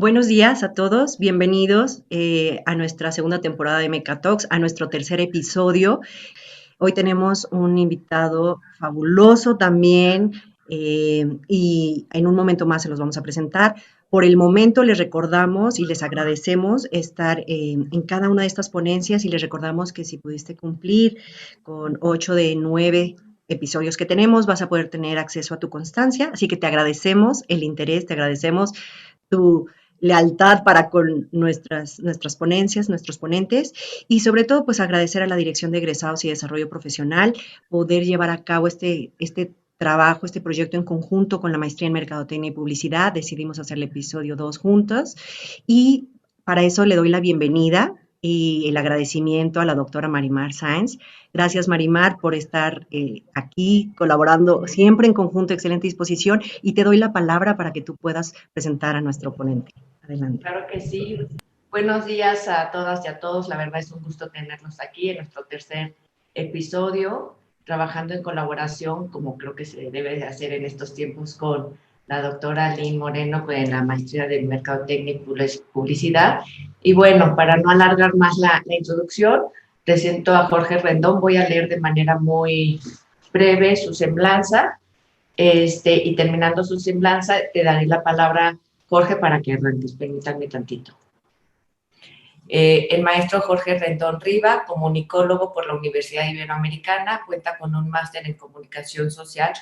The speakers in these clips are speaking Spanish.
Buenos días a todos, bienvenidos a nuestra segunda temporada de Meca Talks, a nuestro tercer episodio. Hoy tenemos un invitado fabuloso también y en un momento más se los vamos a presentar. Por el momento les recordamos y les agradecemos estar en cada una de estas ponencias y les recordamos que si pudiste cumplir con 8 de 9 episodios que tenemos, vas a poder tener acceso a tu constancia. Así que te agradecemos el interés, te agradecemos tu lealtad para con nuestras ponencias, nuestros ponentes, y sobre todo, pues agradecer a la Dirección de Egresados y Desarrollo Profesional poder llevar a cabo este trabajo, este proyecto en conjunto con la Maestría en Mercadotecnia y Publicidad. Decidimos hacer el episodio 2 juntos y para eso le doy la bienvenida y el agradecimiento a la doctora Marimar Sáenz. Gracias, Marimar, por estar aquí colaborando siempre en conjunto, excelente disposición, y te doy la palabra para que tú puedas presentar a nuestro ponente. Adelante. Claro que sí. Buenos días a todas y a todos. La verdad es un gusto tenernos aquí en nuestro tercer episodio, trabajando en colaboración, como creo que se debe de hacer en estos tiempos, con la doctora Lynn Moreno, con la maestría de Mercadotecnia y Publicidad. Y bueno, para no alargar más la introducción, presento a Jorge Rendón. Voy a leer de manera muy breve su semblanza, y terminando su semblanza, te daré la palabra, Jorge, para que arranques. Permítanme tantito. El maestro Jorge Rendón Riva, comunicólogo por la Universidad Iberoamericana, cuenta con un máster en comunicación social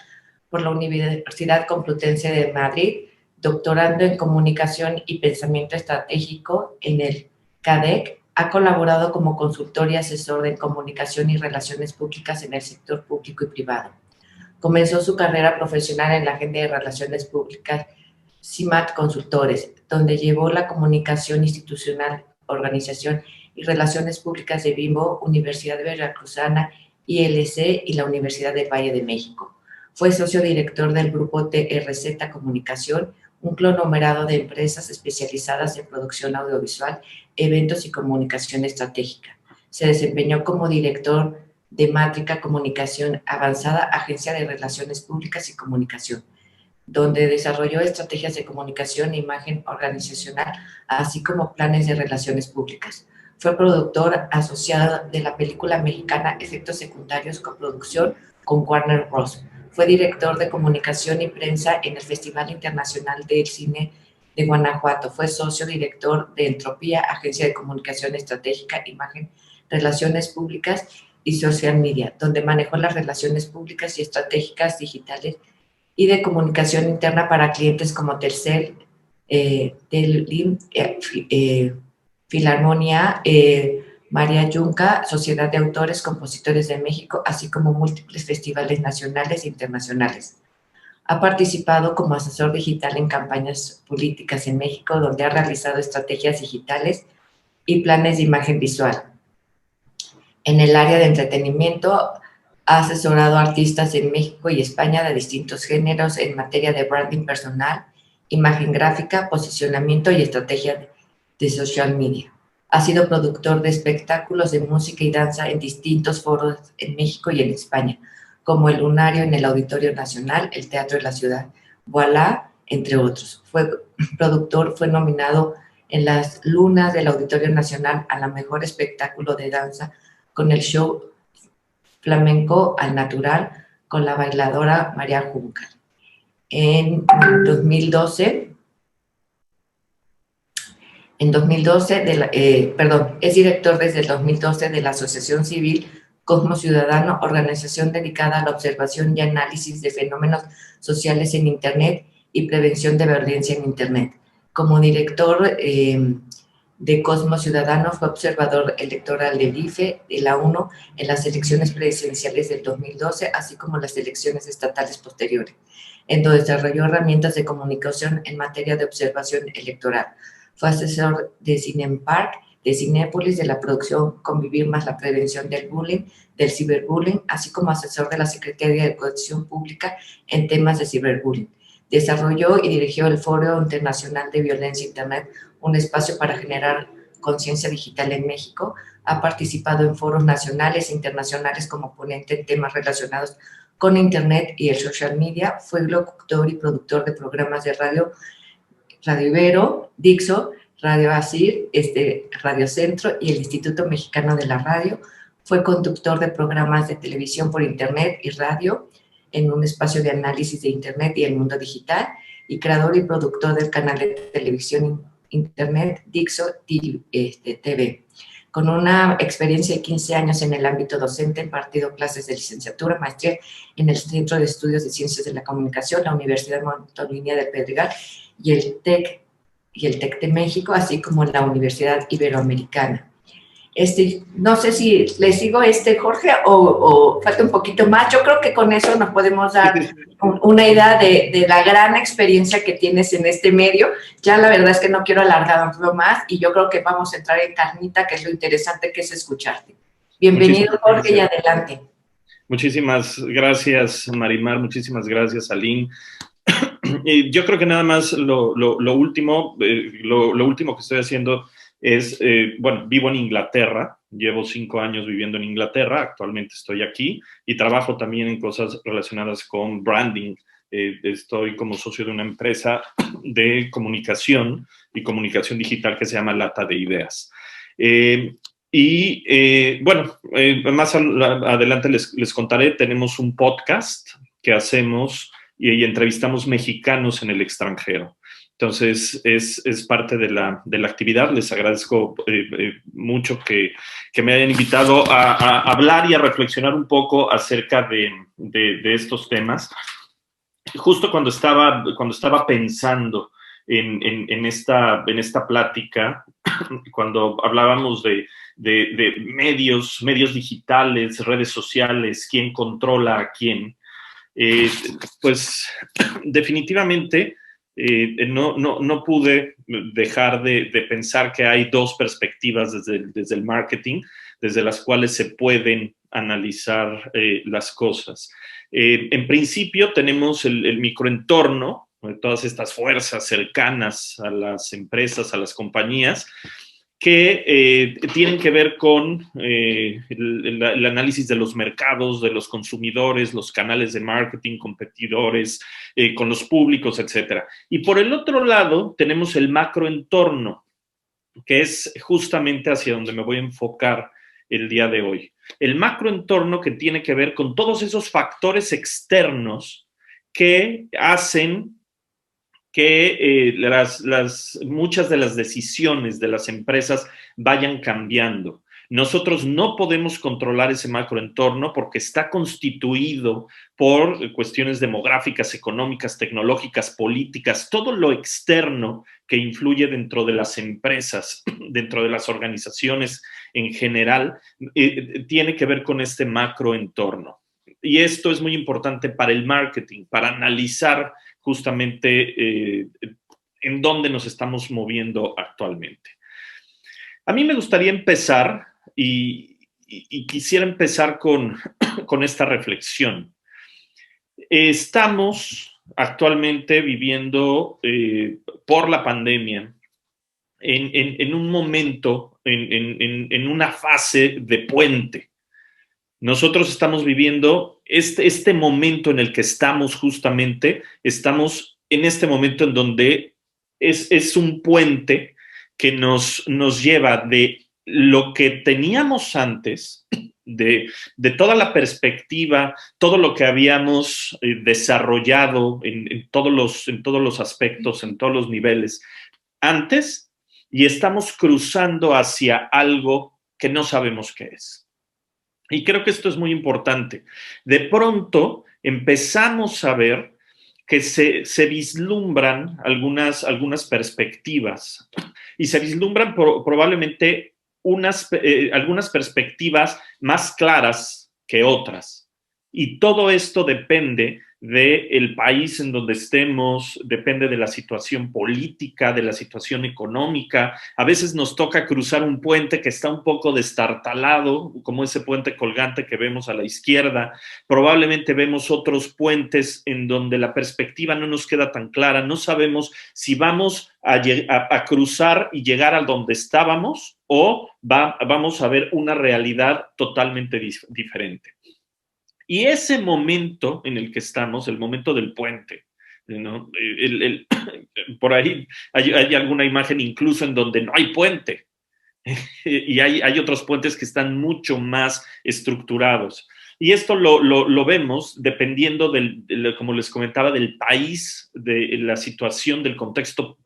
por la Universidad Complutense de Madrid, doctorando en comunicación y pensamiento estratégico en el CADEC. Ha colaborado como consultor y asesor de comunicación y relaciones públicas en el sector público y privado. Comenzó su carrera profesional en la Agencia de Relaciones Públicas CIMAT Consultores, donde llevó la comunicación institucional, organización y relaciones públicas de Bimbo, Universidad Veracruzana, ILC y la Universidad del Valle de México. Fue socio director del grupo TRZ Comunicación, un conglomerado de empresas especializadas en producción audiovisual, eventos y comunicación estratégica. Se desempeñó como director de Mátrica Comunicación Avanzada, Agencia de Relaciones Públicas y Comunicación, donde desarrolló estrategias de comunicación e imagen organizacional, así como planes de relaciones públicas. Fue productor asociado de la película mexicana Efectos Secundarios, coproducción con Warner Bros. Fue director de comunicación y prensa en el Festival Internacional del Cine de Guanajuato. Fue socio director de Entropía, Agencia de Comunicación Estratégica, Imagen, Relaciones Públicas y Social Media, donde manejó las relaciones públicas y estratégicas digitales y de comunicación interna para clientes como Telcel, Filarmonía, María Yunca, Sociedad de Autores, Compositores de México, así como múltiples festivales nacionales e internacionales. Ha participado como asesor digital en campañas políticas en México, donde ha realizado estrategias digitales y planes de imagen visual. En el área de entretenimiento, ha asesorado a artistas en México y España de distintos géneros en materia de branding personal, imagen gráfica, posicionamiento y estrategia de social media. Ha sido productor de espectáculos de música y danza en distintos foros en México y en España, como el Lunario en el Auditorio Nacional, el Teatro de la Ciudad, Voilà, entre otros. Fue nominado en las Lunas del Auditorio Nacional a la mejor espectáculo de danza con el show Flamenco al Natural con la bailadora María Juncal. En 2012, es director desde el 2012 de la Asociación Civil Cosmos Ciudadano, organización dedicada a la observación y análisis de fenómenos sociales en Internet y prevención de violencia en Internet. Como director de Cosmos Ciudadano, fue observador electoral del IFE, de la ONU, en las elecciones presidenciales del 2012, así como las elecciones estatales posteriores, en donde desarrolló herramientas de comunicación en materia de observación electoral. Fue asesor de Cinepark, de Cinépolis, de la producción Convivir más la prevención del bullying, del ciberbullying, así como asesor de la Secretaría de Educación Pública en temas de ciberbullying. Desarrolló y dirigió el Foro Internacional de Violencia Internet, un espacio para generar conciencia digital en México. Ha participado en foros nacionales e internacionales como ponente en temas relacionados con Internet y el social media. Fue locutor y productor de programas de radio Radio Ibero, Dixo, Radio Asir, Radio Centro y el Instituto Mexicano de la Radio. Fue conductor de programas de televisión por Internet y radio en un espacio de análisis de Internet y el mundo digital, y creador y productor del canal de televisión Internet Dixo TV. Con una experiencia de 15 años en el ámbito docente, impartido clases de licenciatura, maestría en el Centro de Estudios de Ciencias de la Comunicación, la Universidad Montolinia de Pedregal y el TEC de México, así como la Universidad Iberoamericana. No sé si le sigo, Jorge, o falta un poquito más. Yo creo que con eso nos podemos dar una idea de la gran experiencia que tienes en este medio. Ya la verdad es que no quiero alargarlo más y yo creo que vamos a entrar en carnita, que es lo interesante, que es escucharte. Bienvenido, Jorge, y adelante. Muchísimas gracias, Marimar. Muchísimas gracias, Aline. Yo creo que nada más lo último que estoy haciendo es, bueno, vivo en Inglaterra, llevo 5 años viviendo en Inglaterra, actualmente estoy aquí y trabajo también en cosas relacionadas con branding. Estoy como socio de una empresa de comunicación y comunicación digital que se llama Lata de Ideas. Bueno, más adelante les contaré, tenemos un podcast que hacemos y entrevistamos mexicanos en el extranjero. Entonces, es parte de la actividad. Les agradezco mucho que me hayan invitado a hablar y a reflexionar un poco acerca de estos temas. Justo cuando estaba pensando en esta plática, cuando hablábamos de medios digitales, redes sociales, quién controla a quién, pues definitivamente no pude dejar de pensar que hay dos perspectivas desde el marketing, desde las cuales se pueden analizar las cosas. En principio tenemos el microentorno, todas estas fuerzas cercanas a las empresas, a las compañías, que tienen que ver con el análisis de los mercados, de los consumidores, los canales de marketing, competidores, con los públicos, etcétera. Y por el otro lado tenemos el macroentorno, que es justamente hacia donde me voy a enfocar el día de hoy. El macroentorno, que tiene que ver con todos esos factores externos que hacen que muchas de las decisiones de las empresas vayan cambiando. Nosotros no podemos controlar ese macroentorno porque está constituido por cuestiones demográficas, económicas, tecnológicas, políticas, todo lo externo que influye dentro de las empresas, dentro de las organizaciones en general, tiene que ver con este macroentorno. Y esto es muy importante para el marketing, para analizar justamente en dónde nos estamos moviendo actualmente. A mí me gustaría empezar y quisiera empezar con esta reflexión. Estamos actualmente viviendo por la pandemia en un momento, en una fase de puente. Nosotros estamos viviendo este momento en el que estamos justamente, estamos en este momento en donde es un puente que nos lleva de lo que teníamos antes, de toda la perspectiva, todo lo que habíamos desarrollado en todos los aspectos, en todos los niveles antes, y estamos cruzando hacia algo que no sabemos qué es. Y creo que esto es muy importante. De pronto empezamos a ver que se vislumbran algunas perspectivas y se vislumbran probablemente algunas perspectivas más claras que otras. Y todo esto depende del país en donde estemos, depende de la situación política, de la situación económica. A veces nos toca cruzar un puente que está un poco destartalado, como ese puente colgante que vemos a la izquierda. Probablemente vemos otros puentes en donde la perspectiva no nos queda tan clara. No sabemos si vamos a cruzar y llegar a donde estábamos o vamos a ver una realidad totalmente diferente. Y ese momento en el que estamos, el momento del puente, ¿no? Por ahí hay alguna imagen incluso en donde no hay puente. Y hay otros puentes que están mucho más estructurados. Y esto lo vemos dependiendo como les comentaba, del país, de la situación, del contexto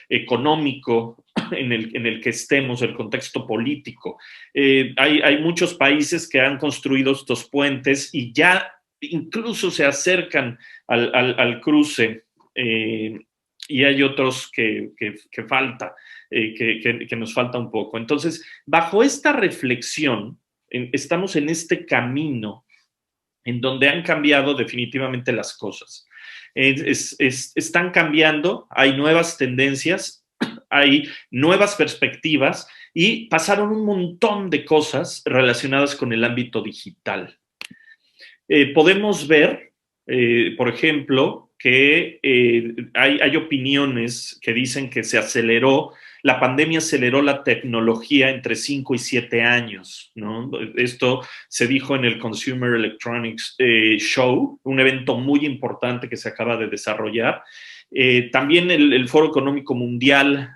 económico en el que estemos, el contexto político. Hay muchos países que han construido estos puentes y ya incluso se acercan al cruce, y hay otros que falta. Que nos falta un poco. Entonces, bajo esta reflexión, estamos en este camino en donde han cambiado definitivamente las cosas. Están cambiando, hay nuevas tendencias, hay nuevas perspectivas y pasaron un montón de cosas relacionadas con el ámbito digital. Podemos ver, por ejemplo, que hay opiniones que dicen que se aceleró, la pandemia aceleró la tecnología entre 5 y 7 años, ¿no? Esto se dijo en el Consumer Electronics Show, un evento muy importante que se acaba de desarrollar. También el Foro Económico Mundial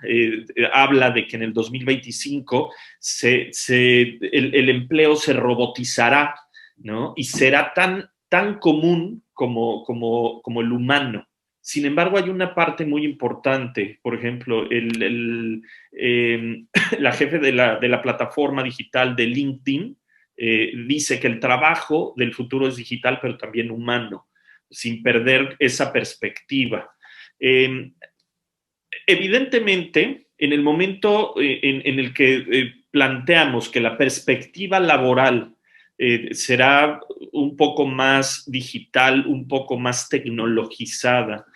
habla de que en el 2025 el empleo se robotizará, ¿no? Y será tan común como el humano. Sin embargo, hay una parte muy importante. Por ejemplo, la jefe de la plataforma digital de LinkedIn dice que el trabajo del futuro es digital, pero también humano, sin perder esa perspectiva. Evidentemente, en el momento en el que planteamos que la perspectiva laboral será un poco más digital, un poco más tecnologizada,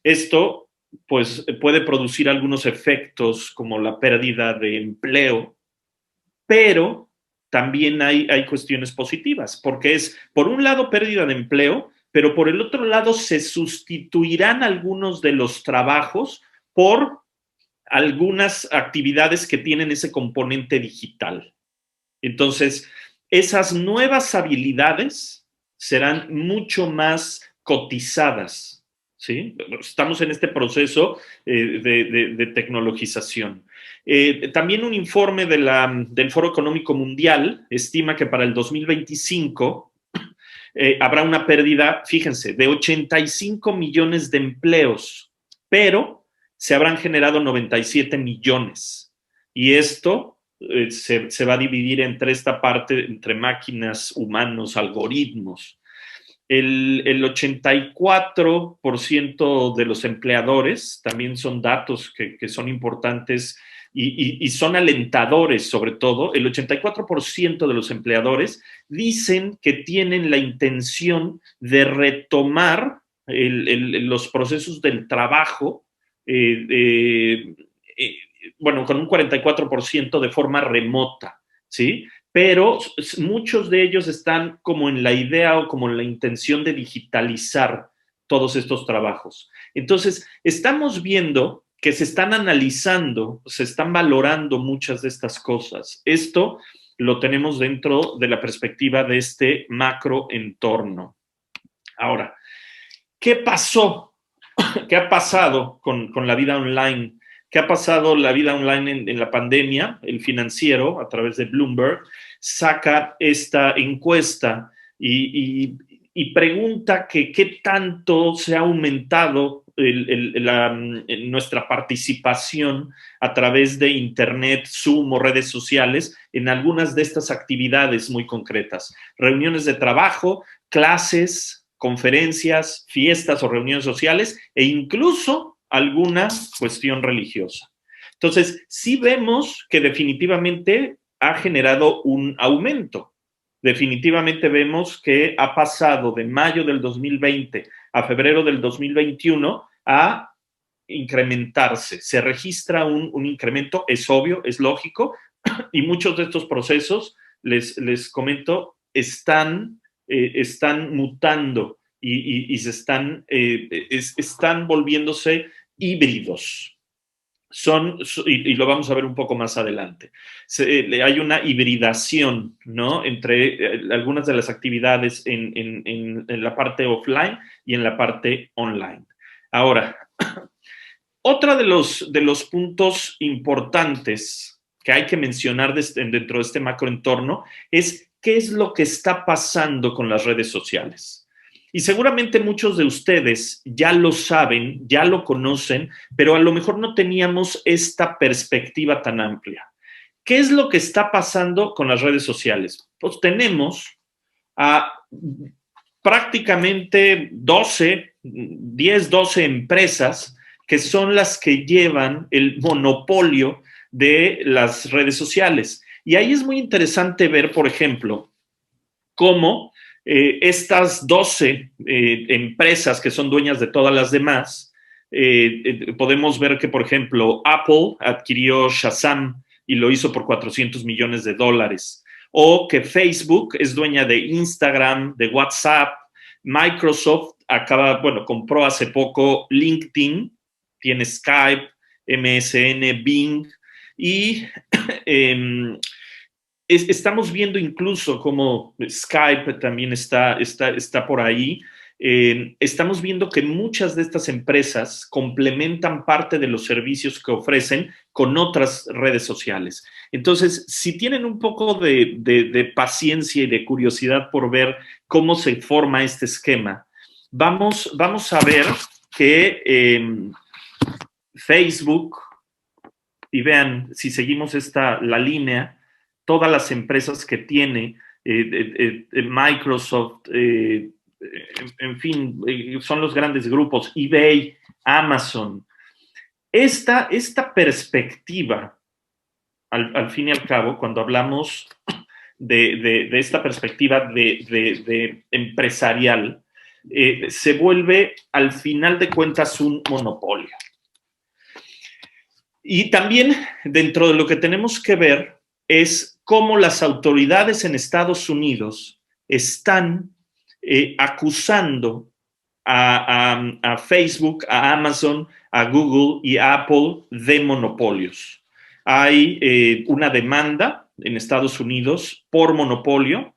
esto pues puede producir algunos efectos como la pérdida de empleo, pero también hay cuestiones positivas, porque es, por un lado, pérdida de empleo, pero por el otro lado se sustituirán algunos de los trabajos por algunas actividades que tienen ese componente digital. Entonces, esas nuevas habilidades serán mucho más cotizadas, ¿sí? Estamos en este proceso de tecnologización. También un informe del Foro Económico Mundial estima que para el 2025 habrá una pérdida, fíjense, de 85 millones de empleos, pero se habrán generado 97 millones. Y esto se va a dividir entre esta parte, entre máquinas, humanos, algoritmos. El 84% de los empleadores, también son datos que son importantes y son alentadores sobre todo, el 84% de los empleadores dicen que tienen la intención de retomar los procesos del trabajo, bueno, con un 44% de forma remota, ¿sí? Pero muchos de ellos están como en la idea o como en la intención de digitalizar todos estos trabajos. Entonces, estamos viendo que se están analizando, se están valorando muchas de estas cosas. Esto lo tenemos dentro de la perspectiva de este macro entorno. Ahora, ¿qué pasó? ¿Qué ha pasado con la vida online? ¿Qué ha pasado la vida online en la pandemia? El Financiero, a través de Bloomberg, saca esta encuesta y pregunta que qué tanto se ha aumentado nuestra participación a través de Internet, Zoom o redes sociales en algunas de estas actividades muy concretas. Reuniones de trabajo, clases, conferencias, fiestas o reuniones sociales e incluso alguna cuestión religiosa. Entonces, sí vemos que definitivamente ha generado un aumento. Definitivamente vemos que ha pasado de mayo del 2020 a febrero del 2021 a incrementarse. Se registra un incremento, es obvio, es lógico, y muchos de estos procesos, les comento, están mutando y se están volviéndose híbridos. Y lo vamos a ver un poco más adelante. Hay una hibridación, ¿no? Entre algunas de las actividades en la parte offline y en la parte online. Ahora, otro de los puntos importantes que hay que mencionar dentro de este macroentorno es qué es lo que está pasando con las redes sociales. Y seguramente muchos de ustedes ya lo saben, ya lo conocen, pero a lo mejor no teníamos esta perspectiva tan amplia. ¿Qué es lo que está pasando con las redes sociales? Pues tenemos a prácticamente 10, 12 empresas que son las que llevan el monopolio de las redes sociales. Y ahí es muy interesante ver, por ejemplo, cómo estas 12 empresas que son dueñas de todas las demás, podemos ver que, por ejemplo, Apple adquirió Shazam y lo hizo por $400 millones, o que Facebook es dueña de Instagram, de WhatsApp, Microsoft compró hace poco LinkedIn, tiene Skype, MSN, Bing, y estamos viendo incluso como Skype también está por ahí. Estamos viendo que muchas de estas empresas complementan parte de los servicios que ofrecen con otras redes sociales. Entonces, si tienen un poco de paciencia y de curiosidad por ver cómo se forma este esquema, vamos a ver que Facebook, y vean, si seguimos la línea, todas las empresas que tiene Microsoft, en fin, son los grandes grupos, eBay, Amazon. Esta perspectiva, al fin y al cabo, cuando hablamos de esta perspectiva de empresarial, se vuelve, al final de cuentas, un monopolio. Y también, dentro de lo que tenemos que ver, es cómo las autoridades en Estados Unidos están acusando a Facebook, a Amazon, a Google y a Apple de monopolios. Hay una demanda en Estados Unidos por monopolio.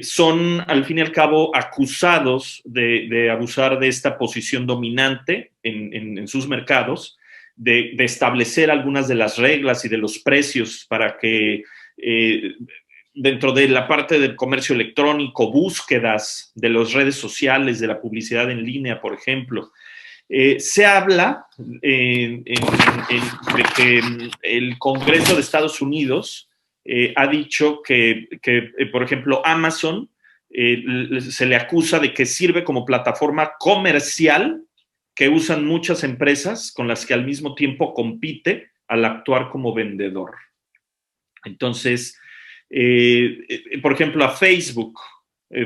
Son, al fin y al cabo, acusados de abusar de esta posición dominante en sus mercados, de establecer algunas de las reglas y de los precios para que dentro de la parte del comercio electrónico, búsquedas de las redes sociales, de la publicidad en línea, por ejemplo. Se habla de que el Congreso de Estados Unidos ha dicho que, por ejemplo, Amazon se le acusa de que sirve como plataforma comercial que usan muchas empresas con las que al mismo tiempo compite al actuar como vendedor. Entonces, por ejemplo, a Facebook.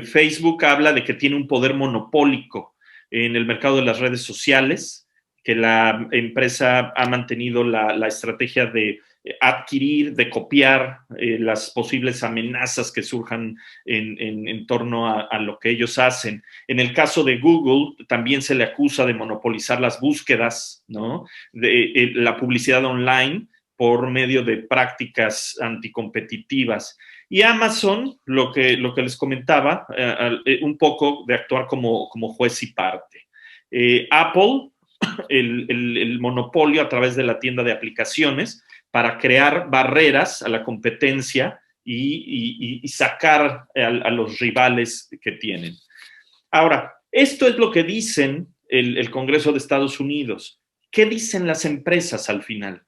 Facebook habla de que tiene un poder monopólico en el mercado de las redes sociales, que la empresa ha mantenido la estrategia de adquirir, de copiar las posibles amenazas que surjan en torno a lo que ellos hacen. En el caso de Google, también se le acusa de monopolizar las búsquedas, ¿no? De la publicidad online por medio de prácticas anticompetitivas. Y Amazon, lo que les comentaba, un poco de actuar como juez y parte. Apple, el monopolio a través de la tienda de aplicaciones para crear barreras a la competencia y sacar a los rivales que tienen. Ahora, esto es lo que dicen el Congreso de Estados Unidos. ¿Qué dicen las empresas al final?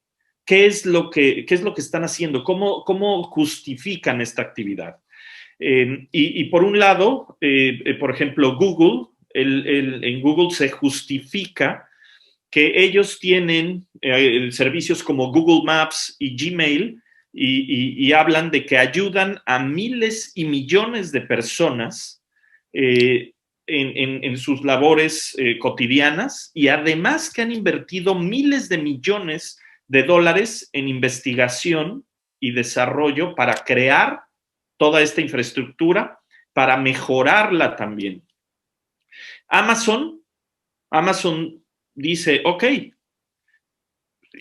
¿Qué es lo que están haciendo? ¿Cómo justifican esta actividad? Y por un lado, por ejemplo, Google, en Google se justifica que ellos tienen servicios como Google Maps y Gmail y hablan de que ayudan a miles y millones de personas en sus labores cotidianas, y además que han invertido miles de millones de dólares en investigación y desarrollo para crear toda esta infraestructura, para mejorarla también. Amazon dice, ok,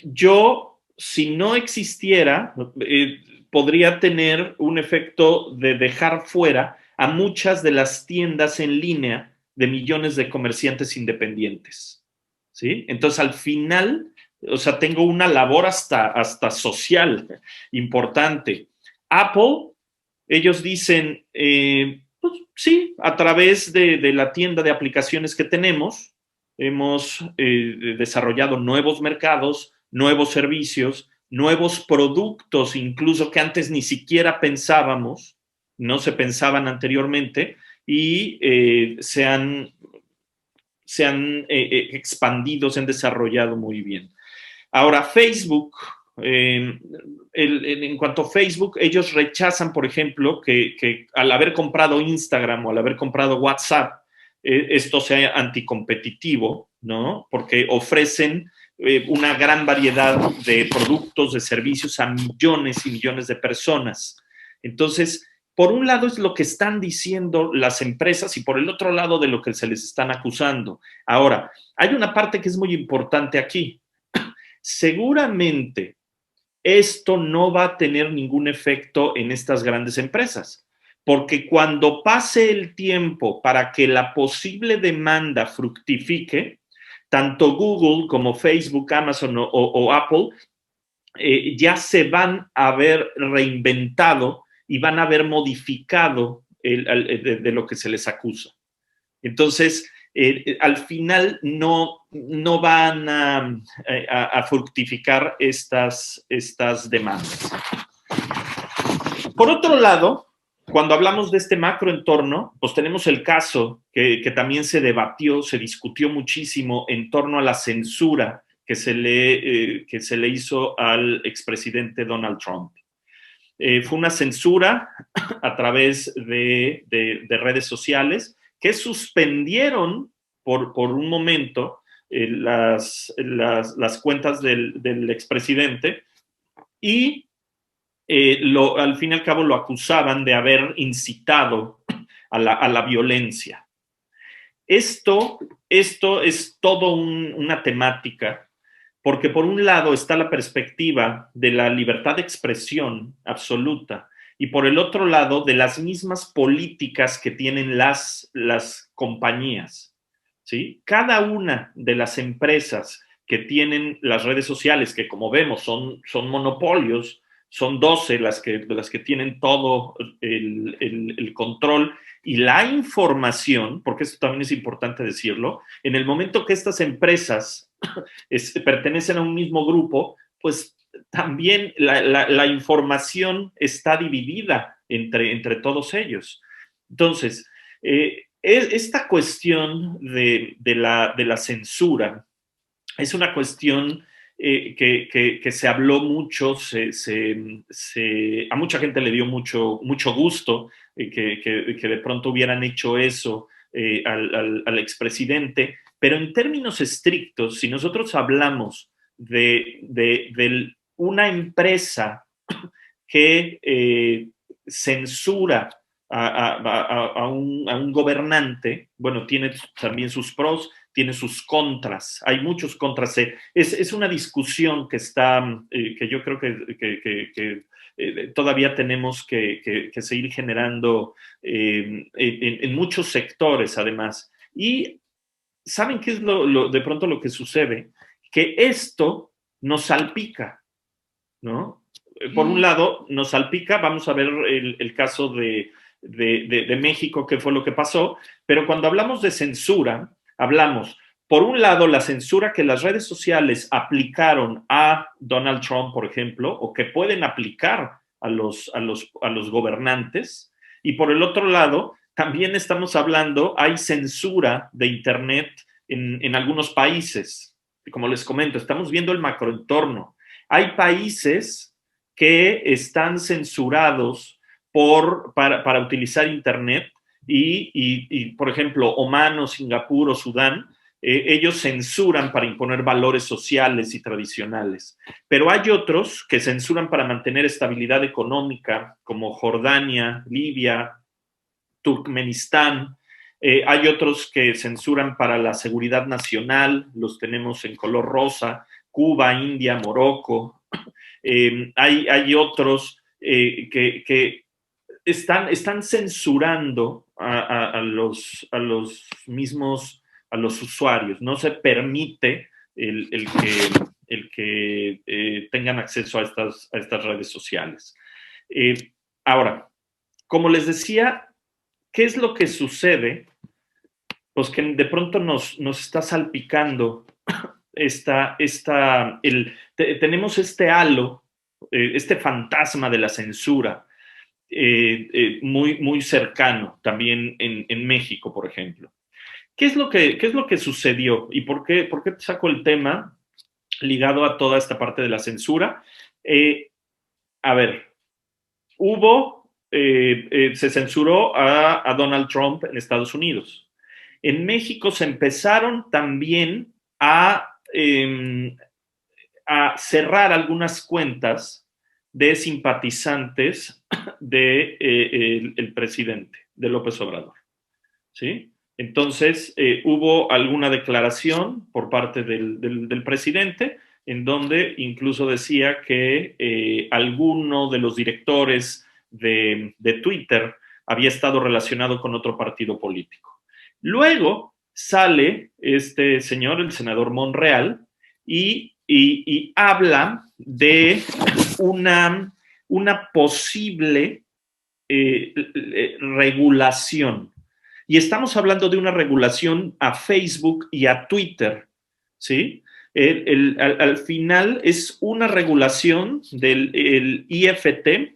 yo, si no existiera, podría tener un efecto de dejar fuera a muchas de las tiendas en línea de millones de comerciantes independientes. ¿sí? Entonces, al final, o sea, tengo una labor hasta social importante. Apple, ellos dicen, pues sí, a través de la tienda de aplicaciones que tenemos, hemos desarrollado nuevos mercados, nuevos servicios, nuevos productos, incluso que antes ni siquiera pensábamos, no se pensaban anteriormente, y se han expandido, se han desarrollado muy bien. Ahora, Facebook, en cuanto a Facebook, ellos rechazan, por ejemplo, que al haber comprado Instagram o al haber comprado WhatsApp, esto sea anticompetitivo, ¿no? Porque ofrecen una gran variedad de productos, de servicios a millones y millones de personas. Entonces, por un lado es lo que están diciendo las empresas y por el otro lado de lo que se les están acusando. Ahora, hay una parte que es muy importante aquí. Seguramente esto no va a tener ningún efecto en estas grandes empresas, porque cuando pase el tiempo para que la posible demanda fructifique, tanto Google como Facebook, Amazon o Apple ya se van a haber reinventado y van a haber modificado de lo que se les acusa. Entonces, al final no van a fructificar estas demandas. Por otro lado, cuando hablamos de este macroentorno, pues tenemos el caso que también se debatió, se discutió muchísimo en torno a la censura que se le hizo al expresidente Donald Trump. Fue una censura a través de redes sociales que suspendieron por un momento las cuentas del expresidente y al fin y al cabo lo acusaban de haber incitado a la violencia. Esto es todo una temática, porque por un lado está la perspectiva de la libertad de expresión absoluta y por el otro lado de las mismas políticas que tienen las compañías, ¿sí? Cada una de las empresas que tienen las redes sociales, que como vemos son monopolios, son 12 las que tienen todo el control y la información, porque esto también es importante decirlo, en el momento que estas empresas pertenecen a un mismo grupo, pues también la información está dividida entre todos ellos. Entonces, esta cuestión de la censura es una cuestión que se habló mucho, a mucha gente le dio mucho gusto que de pronto hubieran hecho eso al expresidente, pero en términos estrictos, si nosotros hablamos de una empresa que censura a un gobernante, bueno, tiene también sus pros, tiene sus contras, hay muchos contras. Es una discusión que que yo creo que todavía tenemos que seguir generando en muchos sectores, además. Y ¿saben qué es de pronto lo que sucede? Que esto nos salpica, ¿no? Por un lado, nos salpica, vamos a ver el caso de México, qué fue lo que pasó, pero cuando hablamos de censura, hablamos, por un lado, la censura que las redes sociales aplicaron a Donald Trump, por ejemplo, o que pueden aplicar a los gobernantes, y por el otro lado, también estamos hablando, hay censura de Internet en algunos países. Como les comento, estamos viendo el macroentorno. Hay países que están censurados para utilizar Internet y, por ejemplo, Omán o Singapur o Sudán, ellos censuran para imponer valores sociales y tradicionales. Pero hay otros que censuran para mantener estabilidad económica, como Jordania, Libia, Turkmenistán. Hay otros que censuran para la seguridad nacional, los tenemos en color rosa, Cuba, India, Morocco. Hay otros que están censurando a los mismos a los usuarios, no se permite el que tengan acceso a estas redes sociales. Ahora, como les decía, ¿qué es lo que sucede? Pues que de pronto nos está salpicando tenemos este halo, este fantasma de la censura muy, muy cercano también en México, por ejemplo. ¿Qué es lo que sucedió? ¿Y por qué saco el tema ligado a toda esta parte de la censura? A ver, se censuró a Donald Trump en Estados Unidos. En México se empezaron también a cerrar algunas cuentas de simpatizantes el presidente, de López Obrador. ¿Sí? Entonces, hubo alguna declaración por parte del presidente en donde incluso decía que alguno de los directores de Twitter había estado relacionado con otro partido político. Luego sale este señor, el senador Monreal, y habla de una posible regulación. Y estamos hablando de una regulación a Facebook y a Twitter, ¿sí? Al final es una regulación del IFT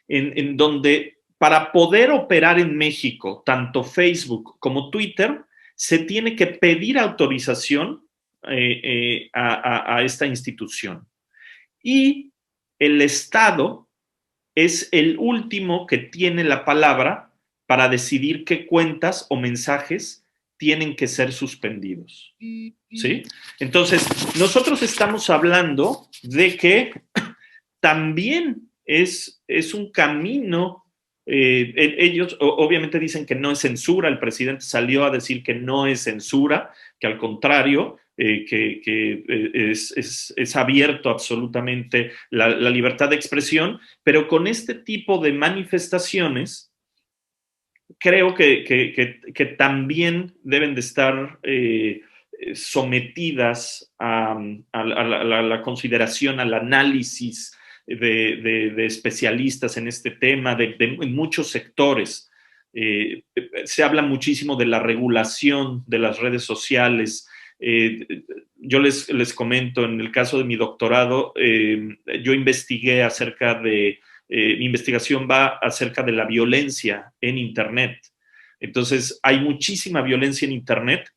en donde para poder operar en México, tanto Facebook como Twitter, se tiene que pedir autorización a esta institución. Y el Estado es el último que tiene la palabra para decidir qué cuentas o mensajes tienen que ser suspendidos. ¿Sí? Entonces, nosotros estamos hablando de que también es un camino. Ellos obviamente dicen que no es censura, el presidente salió a decir que no es censura, que al contrario, es abierto absolutamente la libertad de expresión, pero con este tipo de manifestaciones creo que también deben de estar sometidas a la consideración, al análisis de especialistas en este tema, en muchos sectores. Se habla muchísimo de la regulación de las redes sociales. Yo les comento, en el caso de mi doctorado, yo investigué acerca de mi investigación va acerca de la violencia en Internet. Entonces, hay muchísima violencia en Internet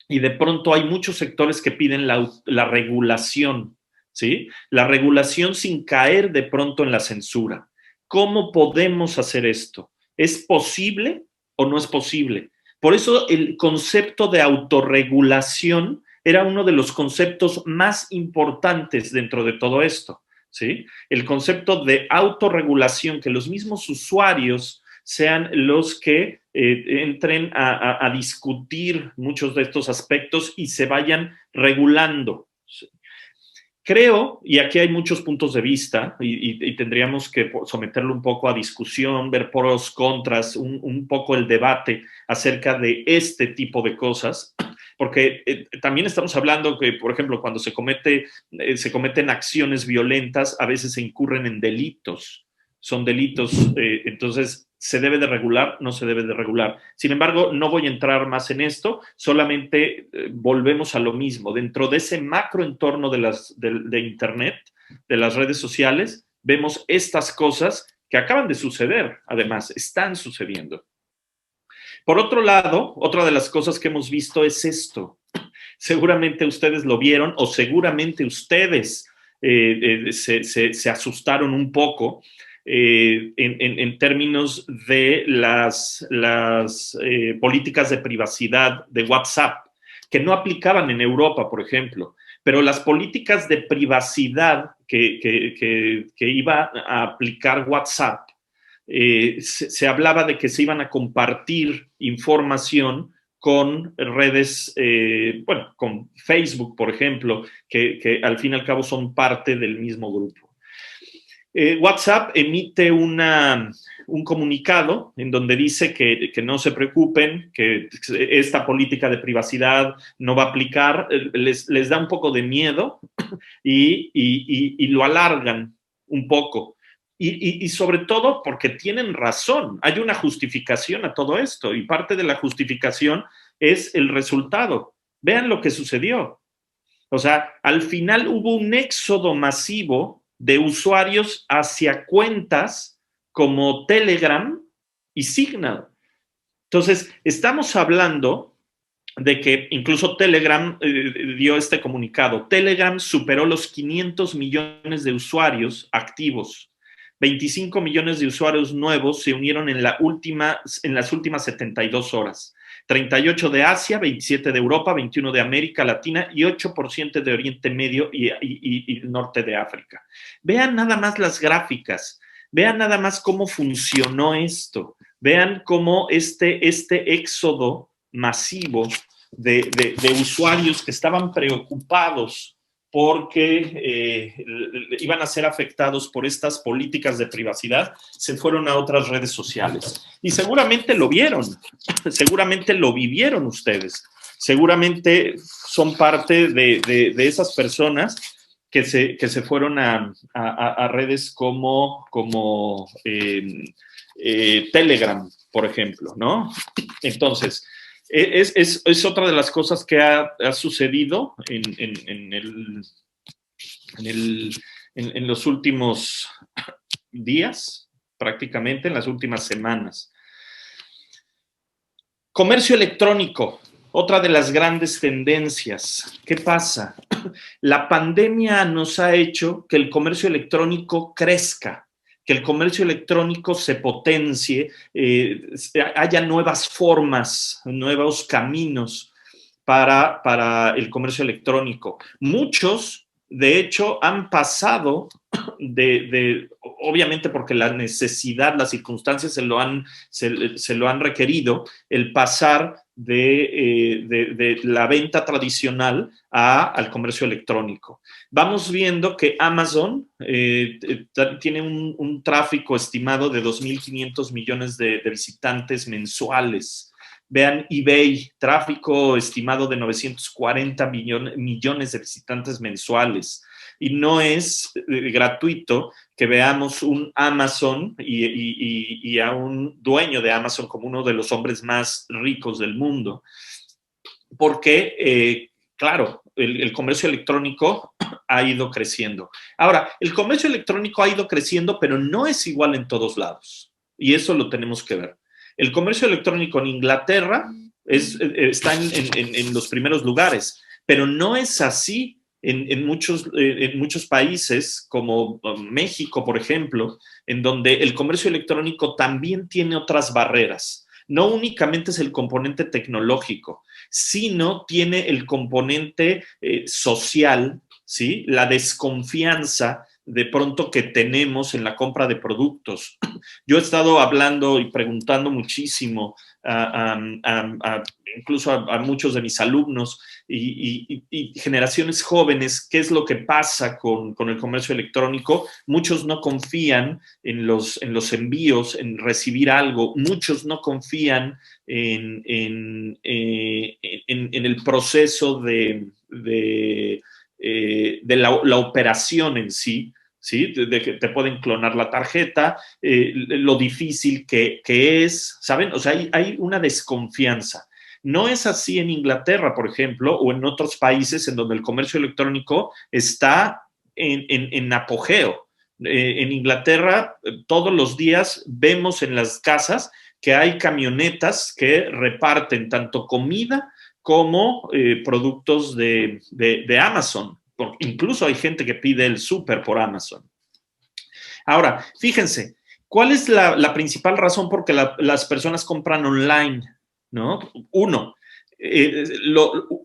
y de pronto hay muchos sectores que piden la regulación, ¿sí? La regulación sin caer de pronto en la censura. ¿Cómo podemos hacer esto? ¿Es posible o no es posible? Por eso el concepto de autorregulación era uno de los conceptos más importantes dentro de todo esto. ¿Sí? El concepto de autorregulación, que los mismos usuarios sean los que entren a discutir muchos de estos aspectos y se vayan regulando. ¿Sí? Creo, y aquí hay muchos puntos de vista y tendríamos que someterlo un poco a discusión, ver pros, contras, un poco el debate acerca de este tipo de cosas, porque también estamos hablando que, por ejemplo, cuando se cometen acciones violentas, a veces se incurren en delitos, son delitos, entonces ¿se debe de regular? No se debe de regular. Sin embargo, no voy a entrar más en esto, solamente volvemos a lo mismo. Dentro de ese macroentorno de Internet, de las redes sociales, vemos estas cosas que acaban de suceder, además, están sucediendo. Por otro lado, otra de las cosas que hemos visto es esto. Seguramente ustedes lo vieron o seguramente ustedes se asustaron un poco en términos de las políticas de privacidad de WhatsApp, que no aplicaban en Europa, por ejemplo, pero las políticas de privacidad que iba a aplicar WhatsApp, se hablaba de que se iban a compartir información con redes, con Facebook, por ejemplo, que al fin y al cabo son parte del mismo grupo. WhatsApp emite un comunicado en donde dice que no se preocupen, que esta política de privacidad no va a aplicar, les da un poco de miedo y lo alargan un poco. Y sobre todo porque tienen razón, hay una justificación a todo esto y parte de la justificación es el resultado. Vean lo que sucedió. O sea, al final hubo un éxodo masivo de usuarios hacia cuentas como Telegram y Signal. Entonces, estamos hablando de que incluso Telegram dio este comunicado. Telegram superó los 500 millones de usuarios activos. 25 millones de usuarios nuevos se unieron en las últimas 72 horas. 38 de Asia, 27 de Europa, 21 de América Latina y 8% de Oriente Medio y norte de África. Vean nada más las gráficas, vean nada más cómo funcionó esto, vean cómo este éxodo masivo de usuarios que estaban preocupados porque iban a ser afectados por estas políticas de privacidad, se fueron a otras redes sociales. Y seguramente lo vieron, seguramente lo vivieron ustedes, seguramente son parte de esas personas que se fueron a redes como Telegram, por ejemplo, ¿no? Entonces, es otra de las cosas que ha sucedido en los últimos días, prácticamente en las últimas semanas. Comercio electrónico, otra de las grandes tendencias. ¿Qué pasa? La pandemia nos ha hecho que el comercio electrónico crezca, que el comercio electrónico se potencie, haya nuevas formas, nuevos caminos para el comercio electrónico. Muchos, de hecho, han pasado obviamente porque la necesidad, las circunstancias se lo han requerido, el pasar de la venta tradicional al comercio electrónico. Vamos viendo que Amazon tiene un tráfico estimado de 2.500 millones de visitantes mensuales. Vean eBay, tráfico estimado de 940 millones de visitantes mensuales. Y no es gratuito que veamos un Amazon y a un dueño de Amazon como uno de los hombres más ricos del mundo. Porque, claro, el comercio electrónico ha ido creciendo. Ahora, el comercio electrónico ha ido creciendo, pero no es igual en todos lados. Y eso lo tenemos que ver. El comercio electrónico en Inglaterra está en los primeros lugares, pero no es así en muchos países como México, por ejemplo, en donde el comercio electrónico también tiene otras barreras. No únicamente es el componente tecnológico, sino tiene el componente social, ¿sí? La desconfianza de pronto que tenemos en la compra de productos. Yo he estado hablando y preguntando muchísimo incluso a muchos de mis alumnos y generaciones jóvenes qué es lo que pasa con el comercio electrónico. Muchos no confían en los envíos, en recibir algo. Muchos no confían en el proceso de la operación en sí. ¿Sí? De que te pueden clonar la tarjeta, lo difícil que es, ¿saben? O sea, hay una desconfianza. No es así en Inglaterra, por ejemplo, o en otros países en donde el comercio electrónico está en apogeo. En Inglaterra, todos los días vemos en las casas que hay camionetas que reparten tanto comida como productos de Amazon. Incluso hay gente que pide el súper por Amazon. Ahora, fíjense, ¿cuál es la principal razón por que las personas compran online? ¿No? Uno,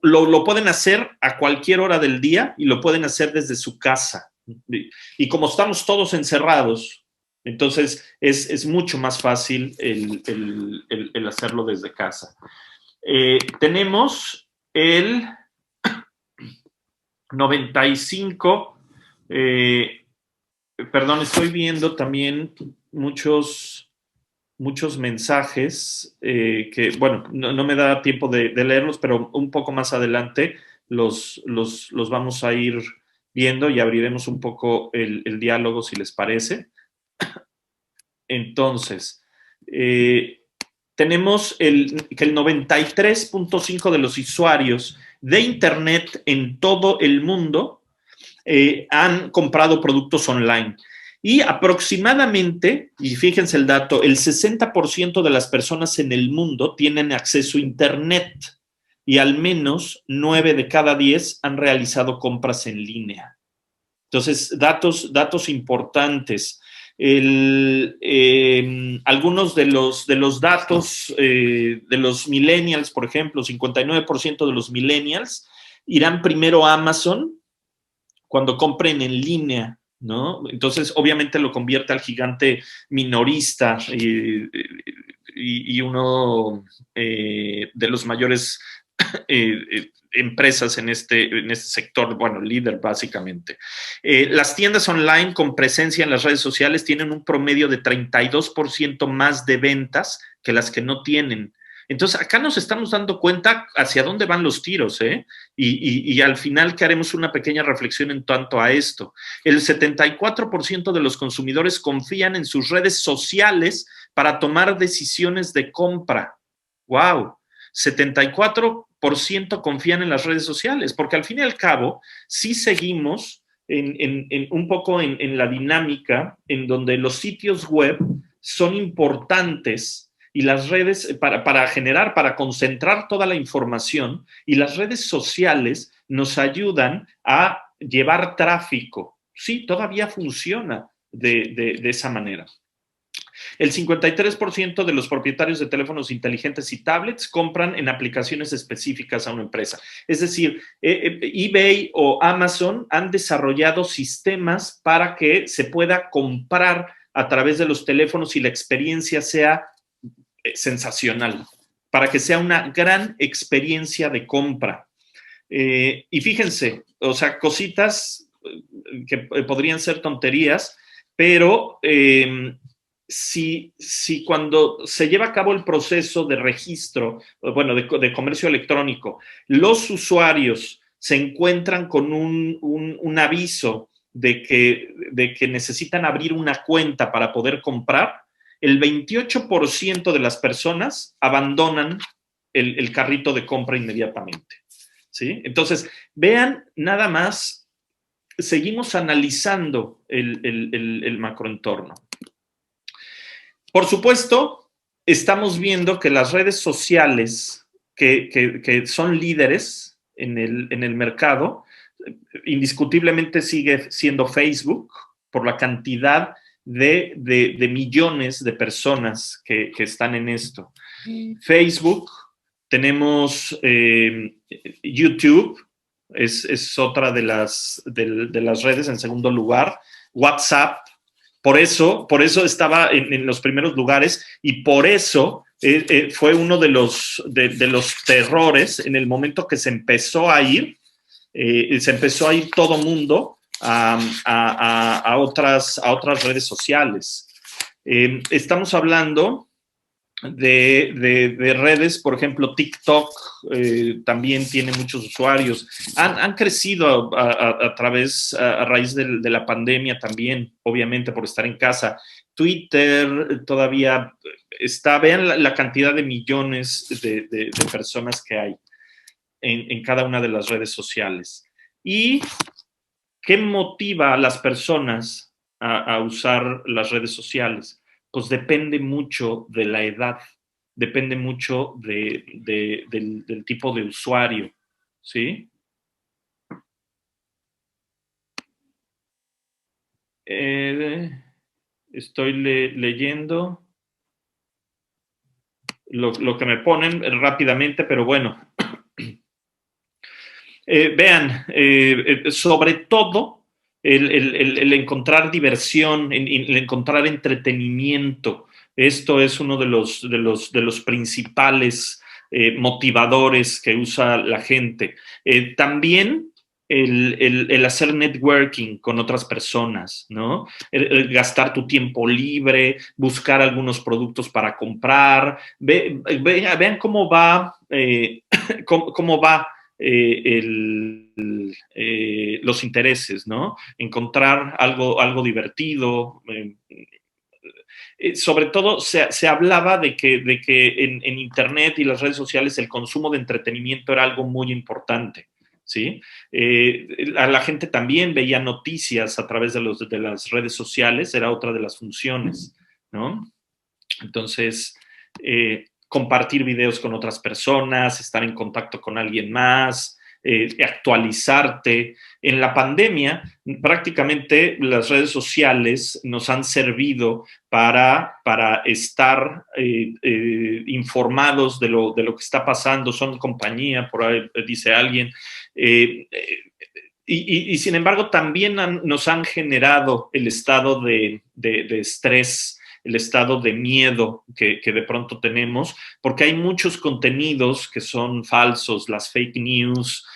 lo pueden hacer a cualquier hora del día y lo pueden hacer desde su casa. Y como estamos todos encerrados, entonces es mucho más fácil el hacerlo desde casa. Tenemos el 95 Perdón, estoy viendo también muchos mensajes que, bueno, no me da tiempo de leerlos, pero un poco más adelante los vamos a ir viendo y abriremos un poco el diálogo, si les parece. Entonces, tenemos que el 93.5% de los usuarios de Internet en todo el mundo han comprado productos online. Y aproximadamente, y fíjense el dato, el 60% de las personas en el mundo tienen acceso a Internet y al menos 9 de cada 10 han realizado compras en línea. Entonces, datos importantes. Algunos de los datos de los millennials, por ejemplo, 59% de los millennials irán primero a Amazon cuando compren en línea, ¿no? Entonces, obviamente lo convierte al gigante minorista y uno de los mayores empresas en este sector, bueno, líder básicamente. Las tiendas online con presencia en las redes sociales tienen un promedio de 32% más de ventas que las que no tienen. Entonces, acá nos estamos dando cuenta hacia dónde van los tiros, ¿eh? Y al final que haremos una pequeña reflexión en tanto a esto. El 74% de los consumidores confían en sus redes sociales para tomar decisiones de compra. ¡Wow! 74% confían en las redes sociales, porque al fin y al cabo sí seguimos un poco en la dinámica en donde los sitios web son importantes y las redes para generar, para concentrar toda la información, y las redes sociales nos ayudan a llevar tráfico. Sí, todavía funciona de esa manera. El 53% de los propietarios de teléfonos inteligentes y tablets compran en aplicaciones específicas a una empresa. Es decir, eBay o Amazon han desarrollado sistemas para que se pueda comprar a través de los teléfonos y la experiencia sea sensacional, para que sea una gran experiencia de compra. Y fíjense, o sea, cositas que podrían ser tonterías, pero si cuando se lleva a cabo el proceso de registro, bueno, de comercio electrónico, los usuarios se encuentran con un aviso de que necesitan abrir una cuenta para poder comprar, el 28% de las personas abandonan el carrito de compra inmediatamente, ¿sí? Entonces, vean nada más, seguimos analizando el macroentorno. Por supuesto, estamos viendo que las redes sociales que son líderes en el mercado, indiscutiblemente sigue siendo Facebook por la cantidad de millones de personas que están en esto. Facebook, tenemos YouTube, es otra de las redes en segundo lugar, WhatsApp. Por eso estaba en los primeros lugares y por eso fue uno de los terrores en el momento que se empezó a ir todo mundo a otras redes sociales. Estamos hablando de redes, por ejemplo, TikTok también tiene muchos usuarios. Han crecido a raíz de la pandemia también, obviamente, por estar en casa. Twitter todavía está, vean la cantidad de millones de personas que hay en cada una de las redes sociales. ¿Y qué motiva a las personas a usar las redes sociales? Pues depende mucho de la edad, depende mucho del tipo de usuario, ¿sí? Estoy leyendo lo que me ponen rápidamente, pero bueno. Vean, sobre todo el encontrar diversión, el encontrar entretenimiento. Esto es uno de los principales motivadores que usa la gente. También el hacer networking con otras personas, ¿no? El gastar tu tiempo libre, buscar algunos productos para comprar. Vean cómo va, cómo va los intereses, ¿no? Encontrar algo divertido. Sobre todo se hablaba de que en Internet y las redes sociales el consumo de entretenimiento era algo muy importante. ¿Sí? La gente también veía noticias a través de las redes sociales, era otra de las funciones, ¿no? Entonces, compartir videos con otras personas, estar en contacto con alguien más, actualizarte. En la pandemia, prácticamente las redes sociales nos han servido para estar informados de lo que está pasando, son compañía, por ahí dice alguien. Y sin embargo, también nos han generado el estado de estrés, el estado de miedo que de pronto tenemos, porque hay muchos contenidos que son falsos, las fake news,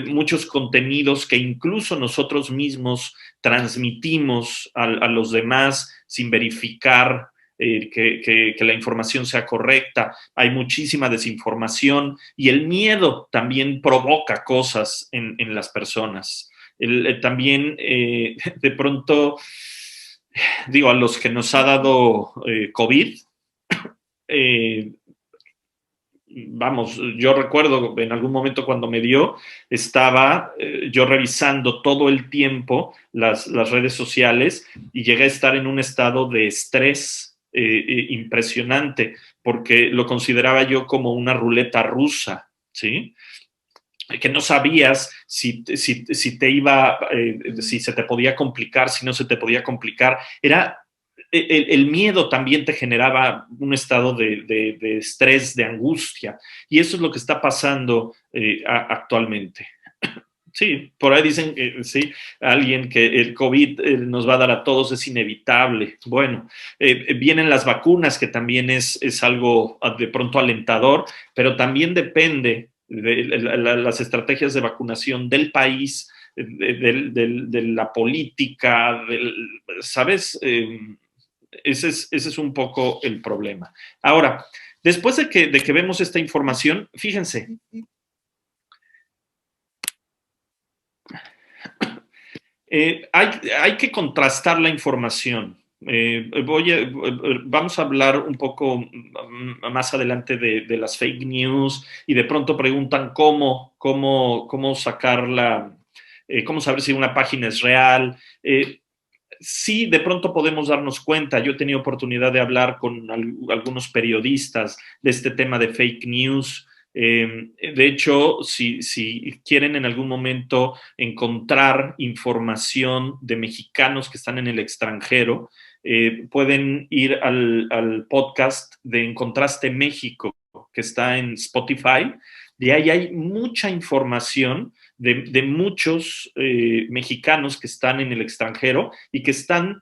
muchos contenidos que incluso nosotros mismos transmitimos a los demás sin verificar que la información sea correcta. Hay muchísima desinformación y el miedo también provoca cosas en las personas. También de pronto, digo, a los que nos ha dado COVID, vamos, yo recuerdo en algún momento cuando me dio, estaba yo revisando todo el tiempo las redes sociales y llegué a estar en un estado de estrés impresionante, porque lo consideraba yo como una ruleta rusa, ¿sí? Que no sabías si te iba, si se te podía complicar, si no se te podía complicar. Era el miedo también te generaba un estado de estrés, de angustia, y eso es lo que está pasando actualmente. Sí, por ahí dicen, sí, alguien que el COVID nos va a dar a todos, es inevitable. Bueno, vienen las vacunas, que también es algo de pronto alentador, pero también depende de las estrategias de vacunación del país, de la política, ¿sabes? Ese es un poco el problema. Ahora, después de que vemos esta información, fíjense, hay que contrastar la información. Vamos a hablar un poco más adelante de las fake news, y de pronto preguntan cómo sacarla, cómo saber si una página es real. Sí, de pronto podemos darnos cuenta. Yo he tenido oportunidad de hablar con algunos periodistas de este tema de fake news. De hecho, si quieren en algún momento encontrar información de mexicanos que están en el extranjero, pueden ir al podcast de Encontraste México, que está en Spotify. De ahí hay mucha información de muchos mexicanos que están en el extranjero y que están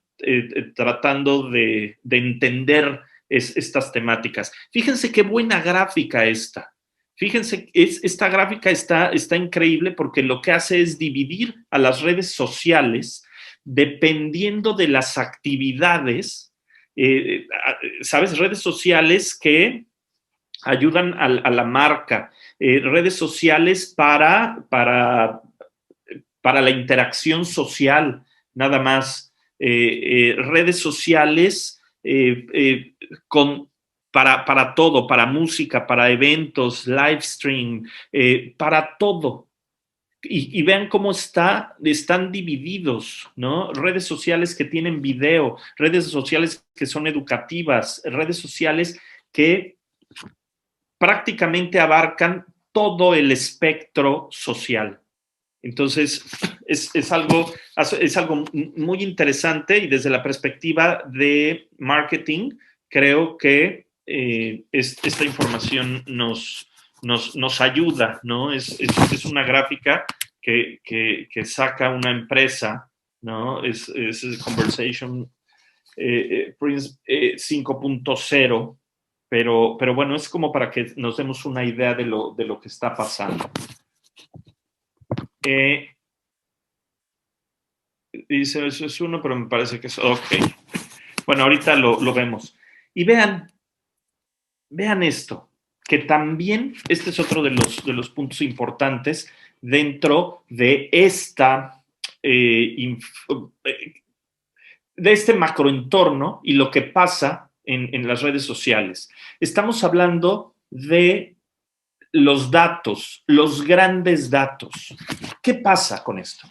tratando de entender estas temáticas. Fíjense qué buena gráfica esta. Fíjense, esta gráfica está increíble, porque lo que hace es dividir a las redes sociales dependiendo de las actividades, ¿sabes? Redes sociales que ayudan a la marca, redes sociales para la interacción social, nada más, redes sociales para todo, para música, para eventos, live stream, para todo. Y vean cómo están divididos, ¿no? Redes sociales que tienen video, redes sociales que son educativas, redes sociales que prácticamente abarcan todo el espectro social. Entonces, es algo muy interesante, y desde la perspectiva de marketing, creo que esta información nos ayuda, ¿no? Es una gráfica que saca una empresa, ¿no? Es Conversation Prince 5.0, pero bueno, es como para que nos demos una idea de lo que está pasando. Dice, eso es uno, pero me parece que es... Ok. Bueno, ahorita lo vemos. Y vean esto, que también este es otro de los puntos importantes dentro de de este macroentorno y lo que pasa en las redes sociales. Estamos hablando de los datos, los grandes datos. ¿Qué pasa con esto?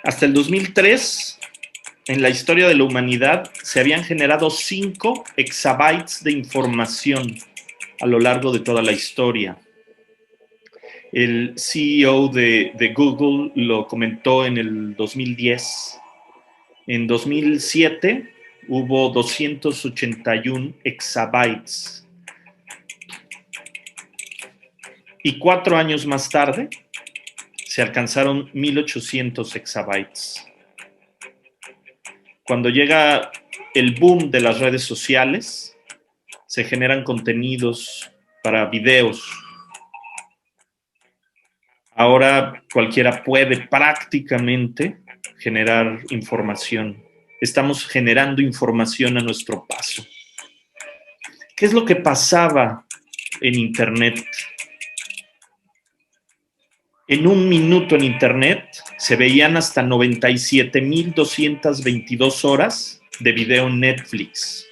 Hasta el 2003, en la historia de la humanidad, se habían generado 5 exabytes de información a lo largo de toda la historia. El CEO de Google lo comentó en el 2010. En 2007 hubo 281 exabytes. Y 4 años más tarde se alcanzaron 1800 exabytes. Cuando llega el boom de las redes sociales, se generan contenidos para videos. Ahora cualquiera puede prácticamente generar información. Estamos generando información a nuestro paso. ¿Qué es lo que pasaba en Internet? En un minuto en Internet se veían hasta 97,222 horas de video en Netflix.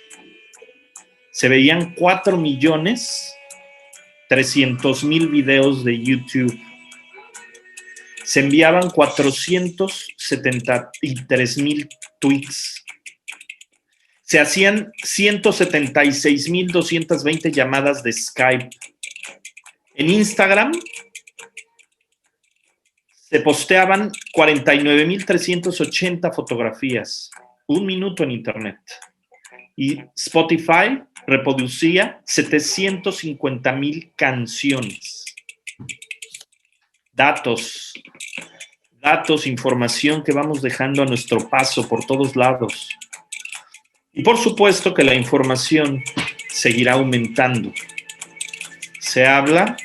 Se veían 4,300,000 videos de YouTube. Se enviaban 473,000 tweets. Se hacían 176,220 llamadas de Skype. En Instagram se posteaban 49,380 fotografías. Un minuto en Internet. Y Spotify reproducía 750,000 canciones. Datos, información que vamos dejando a nuestro paso por todos lados. Y por supuesto que la información seguirá aumentando. Se habla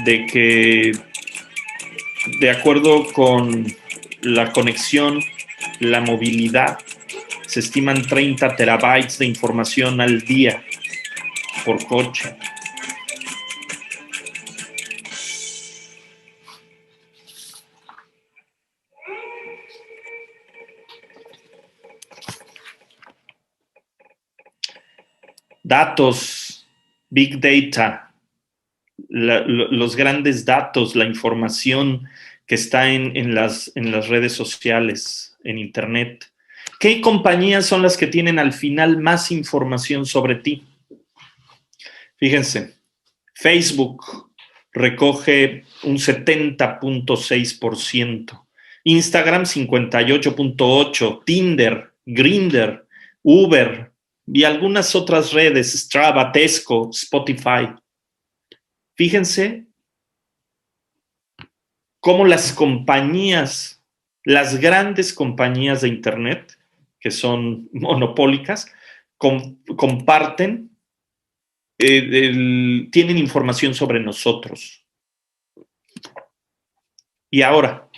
de que, de acuerdo con la conexión, la movilidad, se estiman 30 terabytes de información al día por coche. Datos, Big Data, los grandes datos, la información que está en las redes sociales, en Internet. ¿Qué compañías son las que tienen al final más información sobre ti? Fíjense, Facebook recoge un 70,6%, Instagram 58,8%, Tinder, Grindr, Uber y algunas otras redes, Strava, Tesco, Spotify. Fíjense cómo las compañías, las grandes compañías de Internet, que son monopólicas, comparten, tienen información sobre nosotros. Y ahora,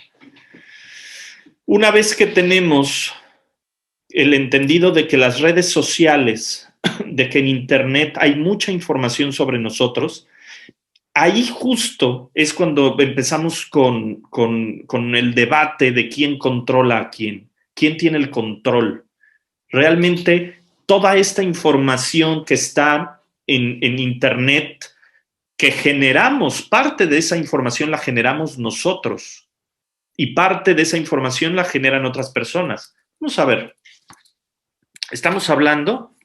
una vez que tenemos el entendido de que las redes sociales, de que en Internet hay mucha información sobre nosotros, ahí justo es cuando empezamos con el debate de quién controla a quién tiene el control. Realmente toda esta información que está en Internet, que generamos, parte de esa información la generamos nosotros y parte de esa información la generan otras personas. Vamos a ver. Estamos hablando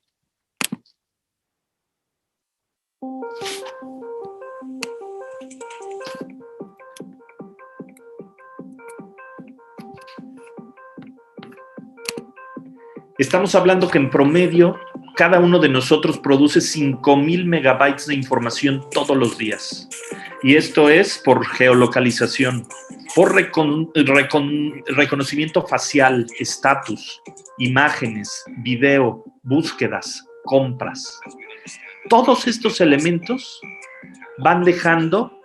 Estamos hablando que en promedio cada uno de nosotros produce 5,000 megabytes de información todos los días. Y esto es por geolocalización, por reconocimiento facial, estatus, imágenes, video, búsquedas, compras. Todos estos elementos van dejando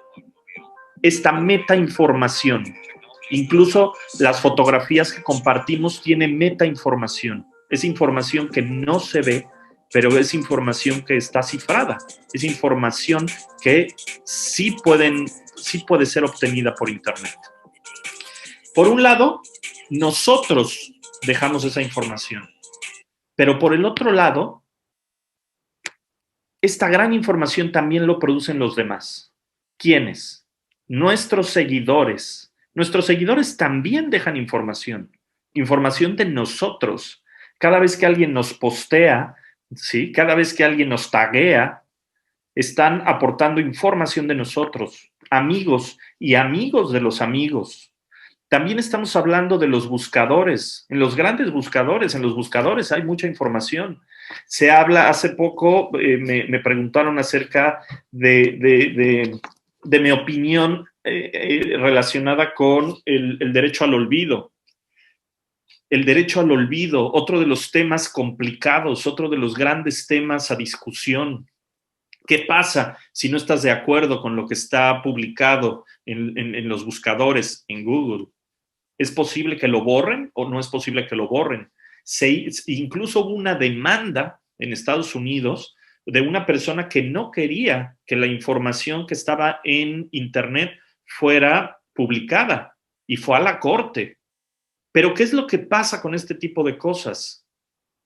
esta metainformación. Incluso las fotografías que compartimos tienen metainformación. Es información que no se ve, pero es información que está cifrada. Es información que sí puede ser obtenida por Internet. Por un lado, nosotros dejamos esa información, pero por el otro lado, esta gran información también lo producen los demás. ¿Quiénes? Nuestros seguidores. Nuestros seguidores también dejan información de nosotros. Cada vez que alguien nos postea, ¿sí? Cada vez que alguien nos taguea, están aportando información de nosotros, amigos y amigos de los amigos. También estamos hablando de los buscadores. En los grandes buscadores, en los buscadores hay mucha información. Se habla, hace poco me preguntaron acerca de mi opinión relacionada con el derecho al olvido. El derecho al olvido, otro de los temas complicados, otro de los grandes temas a discusión. ¿Qué pasa si no estás de acuerdo con lo que está publicado en los buscadores, en Google? ¿Es posible que lo borren o no es posible que lo borren? Incluso hubo una demanda en Estados Unidos de una persona que no quería que la información que estaba en Internet fuera publicada y fue a la corte. Pero ¿qué es lo que pasa con este tipo de cosas?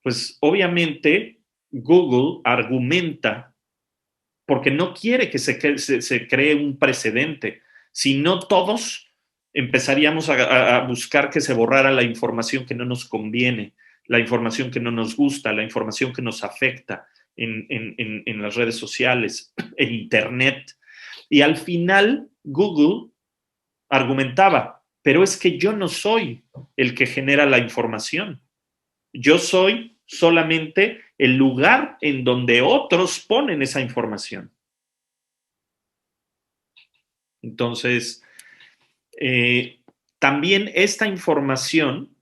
Pues obviamente Google argumenta porque no quiere que se cree un precedente. Si no, todos empezaríamos a buscar que se borrara la información que no nos conviene, la información que no nos gusta, la información que nos afecta en las redes sociales, en Internet. Y al final, Google argumentaba, pero es que yo no soy el que genera la información. Yo soy solamente el lugar en donde otros ponen esa información. Entonces, también esta información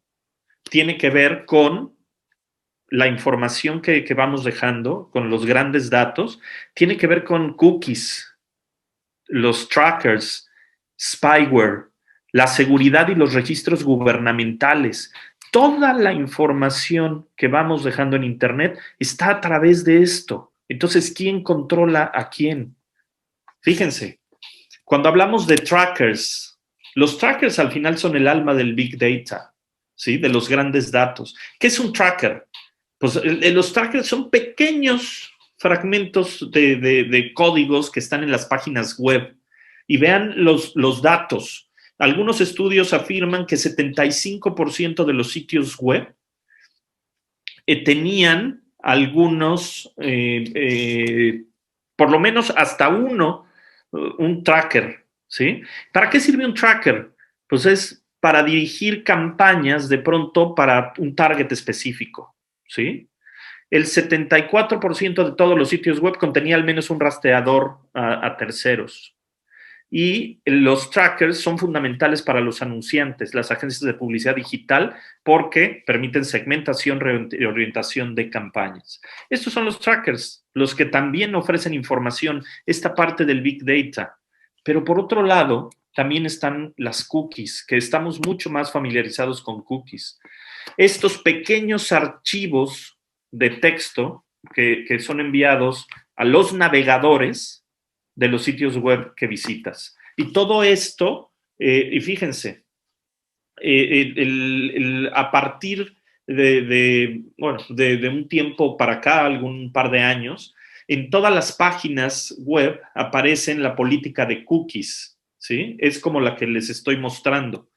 tiene que ver con la información que vamos dejando, con los grandes datos, tiene que ver con cookies, los trackers, spyware, la seguridad y los registros gubernamentales. Toda la información que vamos dejando en Internet está a través de esto. Entonces, ¿quién controla a quién? Fíjense, cuando hablamos de trackers, los trackers al final son el alma del Big Data, ¿sí? De los grandes datos. ¿Qué es un tracker? Pues los trackers son pequeños fragmentos de códigos que están en las páginas web. Y vean los datos. Algunos estudios afirman que 75% de los sitios web tenían algunos, por lo menos hasta un tracker, ¿sí? ¿Para qué sirve un tracker? Pues es para dirigir campañas de pronto para un target específico, ¿sí? El 74% de todos los sitios web contenía al menos un rastreador a terceros. Y los trackers son fundamentales para los anunciantes, las agencias de publicidad digital, porque permiten segmentación y orientación de campañas. Estos son los trackers, los que también ofrecen información, esta parte del Big Data. Pero por otro lado, también están las cookies, que estamos mucho más familiarizados con cookies. Estos pequeños archivos de texto que son enviados a los navegadores de los sitios web que visitas. Y todo esto, y fíjense, a partir de un tiempo para acá, algún par de años, en todas las páginas web aparecen la política de cookies, ¿sí? Es como la que les estoy mostrando.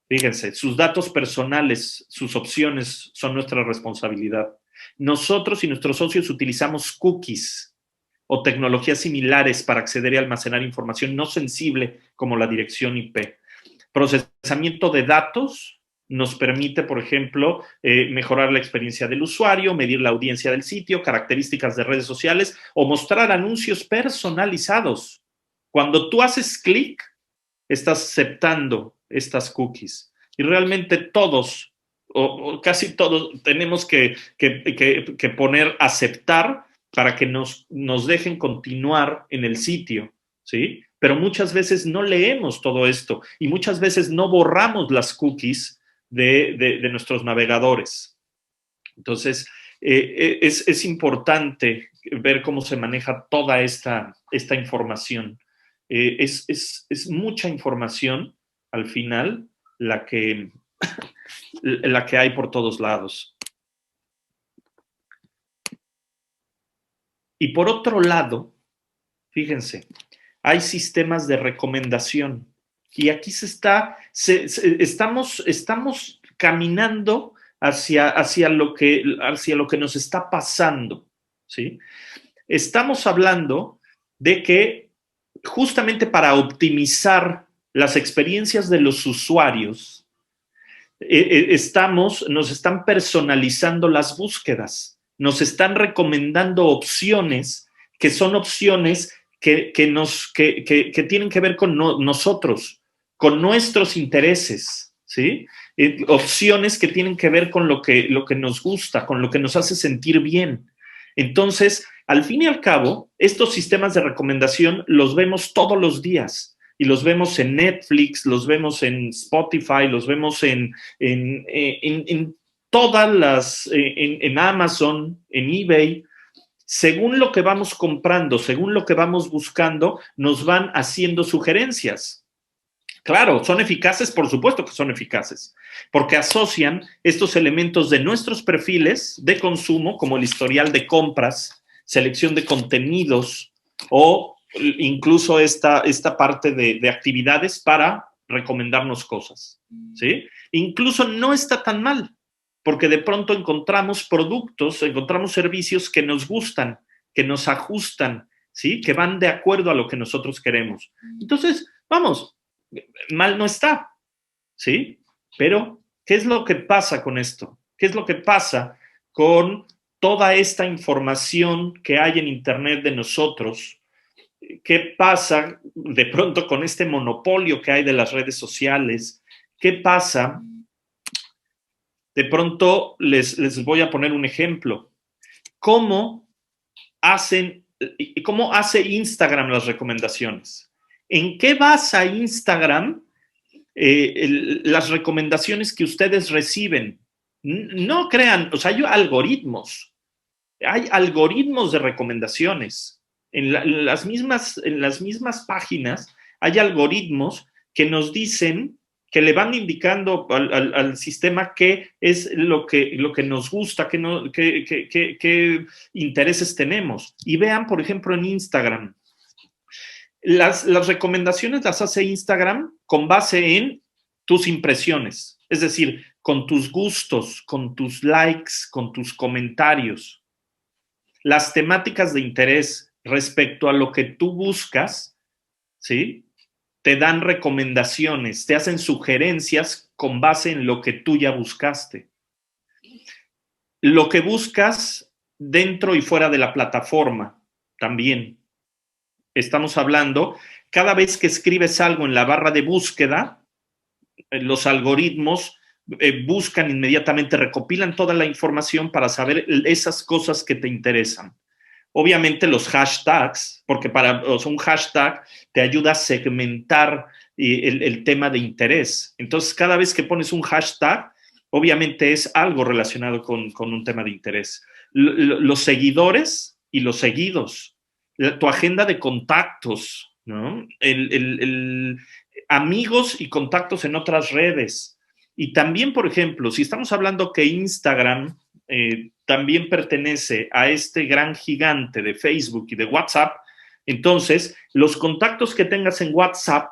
Fíjense, sus datos personales, sus opciones son nuestra responsabilidad. Nosotros y nuestros socios utilizamos cookies o tecnologías similares para acceder y almacenar información no sensible como la dirección IP. Procesamiento de datos nos permite, por ejemplo, mejorar la experiencia del usuario, medir la audiencia del sitio, características de redes sociales o mostrar anuncios personalizados. Cuando tú haces clic, estás aceptando estas cookies. Y realmente todos, o casi todos, tenemos que poner aceptar para que nos dejen continuar en el sitio, ¿sí? Pero muchas veces no leemos todo esto y muchas veces no borramos las cookies de nuestros navegadores. Entonces, es importante ver cómo se maneja toda esta información. Es mucha información al final la que hay por todos lados. Y por otro lado, fíjense, hay sistemas de recomendación. Y aquí estamos caminando hacia lo que nos está pasando, ¿sí? Estamos hablando de que justamente para optimizar las experiencias de los usuarios, nos están personalizando las búsquedas, nos están recomendando opciones que son opciones que tienen que ver con nosotros, con nuestros intereses, ¿sí? Opciones que tienen que ver con lo que nos gusta, con lo que nos hace sentir bien. Entonces, al fin y al cabo, estos sistemas de recomendación los vemos todos los días y los vemos en Netflix, los vemos en Spotify, los vemos en todas las, en Amazon, en eBay. Según lo que vamos comprando, según lo que vamos buscando, nos van haciendo sugerencias. Claro, ¿son eficaces? Por supuesto que son eficaces, porque asocian estos elementos de nuestros perfiles de consumo, como el historial de compras, selección de contenidos o incluso esta parte de actividades para recomendarnos cosas, ¿sí? Incluso no está tan mal, porque de pronto encontramos productos, encontramos servicios que nos gustan, que nos ajustan, ¿sí? Que van de acuerdo a lo que nosotros queremos. Entonces, vamos, mal no está, ¿sí? Pero, ¿qué es lo que pasa con esto? ¿Qué es lo que pasa con toda esta información que hay en Internet de nosotros? ¿Qué pasa de pronto con este monopolio que hay de las redes sociales? ¿Qué pasa? De pronto les voy a poner un ejemplo. ¿Cómo hace Instagram las recomendaciones? ¿En qué basa Instagram las recomendaciones que ustedes reciben? No crean, o sea, hay algoritmos de recomendaciones. En las mismas páginas hay algoritmos que nos dicen, que le van indicando al sistema qué es lo que nos gusta, qué intereses tenemos. Y vean, por ejemplo, en Instagram. Las recomendaciones las hace Instagram con base en tus impresiones, es decir, con tus gustos, con tus likes, con tus comentarios. Las temáticas de interés respecto a lo que tú buscas, ¿sí? Te dan recomendaciones, te hacen sugerencias con base en lo que tú ya buscaste. Lo que buscas dentro y fuera de la plataforma también. Estamos hablando, cada vez que escribes algo en la barra de búsqueda, los algoritmos buscan inmediatamente, recopilan toda la información para saber esas cosas que te interesan. Obviamente los hashtags, porque un hashtag te ayuda a segmentar el tema de interés. Entonces, cada vez que pones un hashtag, obviamente es algo relacionado con un tema de interés. Los seguidores y los seguidos, tu agenda de contactos, ¿no? Amigos y contactos en otras redes. Y también, por ejemplo, si estamos hablando que Instagram también pertenece a este gran gigante de Facebook y de WhatsApp, entonces los contactos que tengas en WhatsApp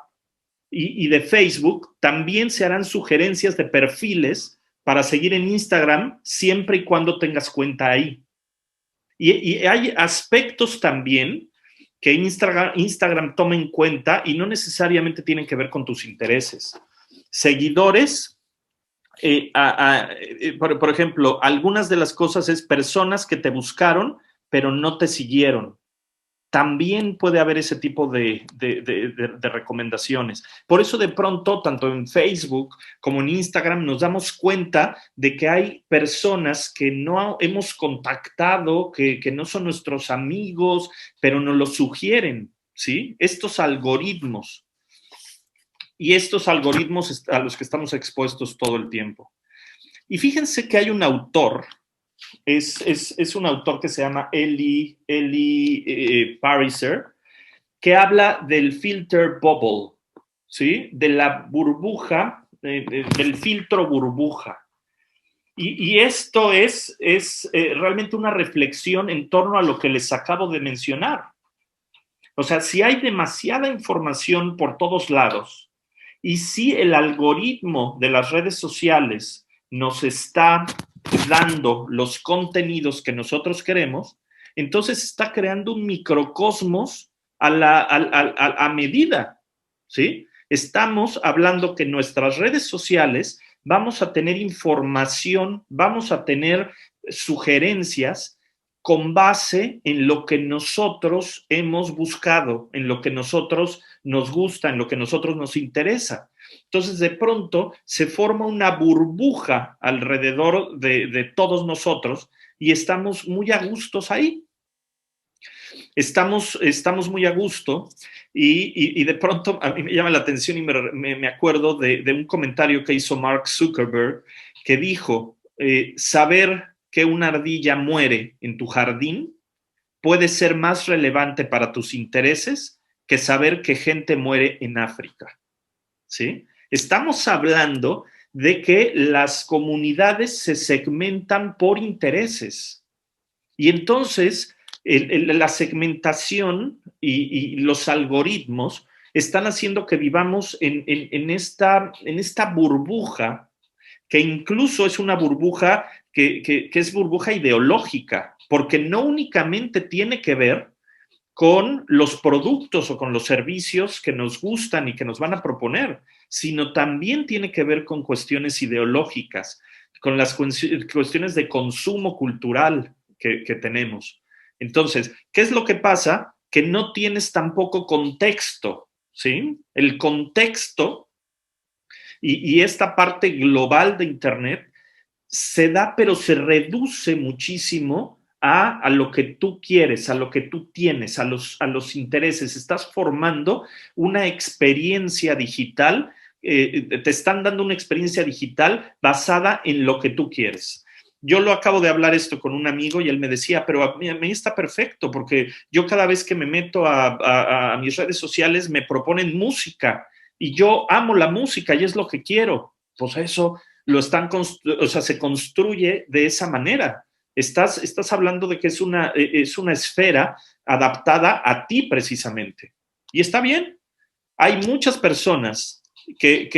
y de Facebook también se harán sugerencias de perfiles para seguir en Instagram siempre y cuando tengas cuenta ahí. Y hay aspectos también que Instagram toma en cuenta y no necesariamente tienen que ver con tus intereses. Seguidores Por ejemplo, algunas de las cosas es personas que te buscaron, pero no te siguieron. También puede haber ese tipo de recomendaciones. Por eso de pronto, tanto en Facebook como en Instagram, nos damos cuenta de que hay personas que no hemos contactado, que no son nuestros amigos, pero nos lo sugieren, ¿sí? Estos algoritmos. Y estos algoritmos a los que estamos expuestos todo el tiempo. Y fíjense que hay un autor, es un autor que se llama Eli Pariser, que habla del filter bubble, ¿sí? De la burbuja, del filtro burbuja. Y esto es realmente una reflexión en torno a lo que les acabo de mencionar. O sea, si hay demasiada información por todos lados, y si el algoritmo de las redes sociales nos está dando los contenidos que nosotros queremos, entonces está creando un microcosmos a medida, ¿sí? Estamos hablando que en nuestras redes sociales vamos a tener información, vamos a tener sugerencias con base en lo que nosotros hemos buscado, en lo que nosotros nos gusta, en lo que nosotros nos interesa. Entonces, de pronto, se forma una burbuja alrededor de todos nosotros y estamos muy a gustos ahí. Estamos muy a gusto y de pronto a mí me llama la atención y me acuerdo de un comentario que hizo Mark Zuckerberg que dijo, saber que una ardilla muere en tu jardín puede ser más relevante para tus intereses que saber que gente muere en África, ¿sí? Estamos hablando de que las comunidades se segmentan por intereses y entonces la segmentación y los algoritmos están haciendo que vivamos en esta burbuja que incluso es una burbuja que es burbuja ideológica, porque no únicamente tiene que ver con los productos o con los servicios que nos gustan y que nos van a proponer, sino también tiene que ver con cuestiones ideológicas, con las cuestiones de consumo cultural que tenemos. Entonces, ¿qué es lo que pasa? Que no tienes tampoco contexto, ¿sí? El contexto y esta parte global de Internet se da, pero se reduce muchísimo a lo que tú quieres, a lo que tú tienes, a los intereses. Estás formando una experiencia digital, te están dando una experiencia digital basada en lo que tú quieres. Yo lo acabo de hablar esto con un amigo y él me decía, pero a mí está perfecto porque yo cada vez que me meto a mis redes sociales me proponen música y yo amo la música y es lo que quiero. Pues eso se construye de esa manera. Estás hablando de que es una esfera adaptada a ti precisamente. Y está bien. Hay muchas personas que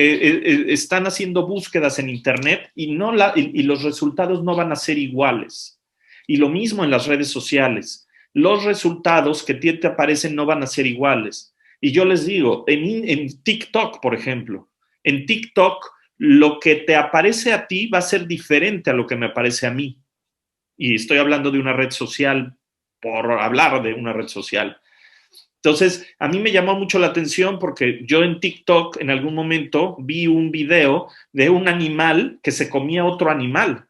están haciendo búsquedas en Internet y los resultados no van a ser iguales. Y lo mismo en las redes sociales. Los resultados que te aparecen no van a ser iguales. Y yo les digo, en TikTok, por ejemplo, en TikTok, lo que te aparece a ti va a ser diferente a lo que me aparece a mí. Y estoy hablando de una red social por hablar de una red social. Entonces, a mí me llamó mucho la atención porque yo en TikTok en algún momento vi un video de un animal que se comía otro animal,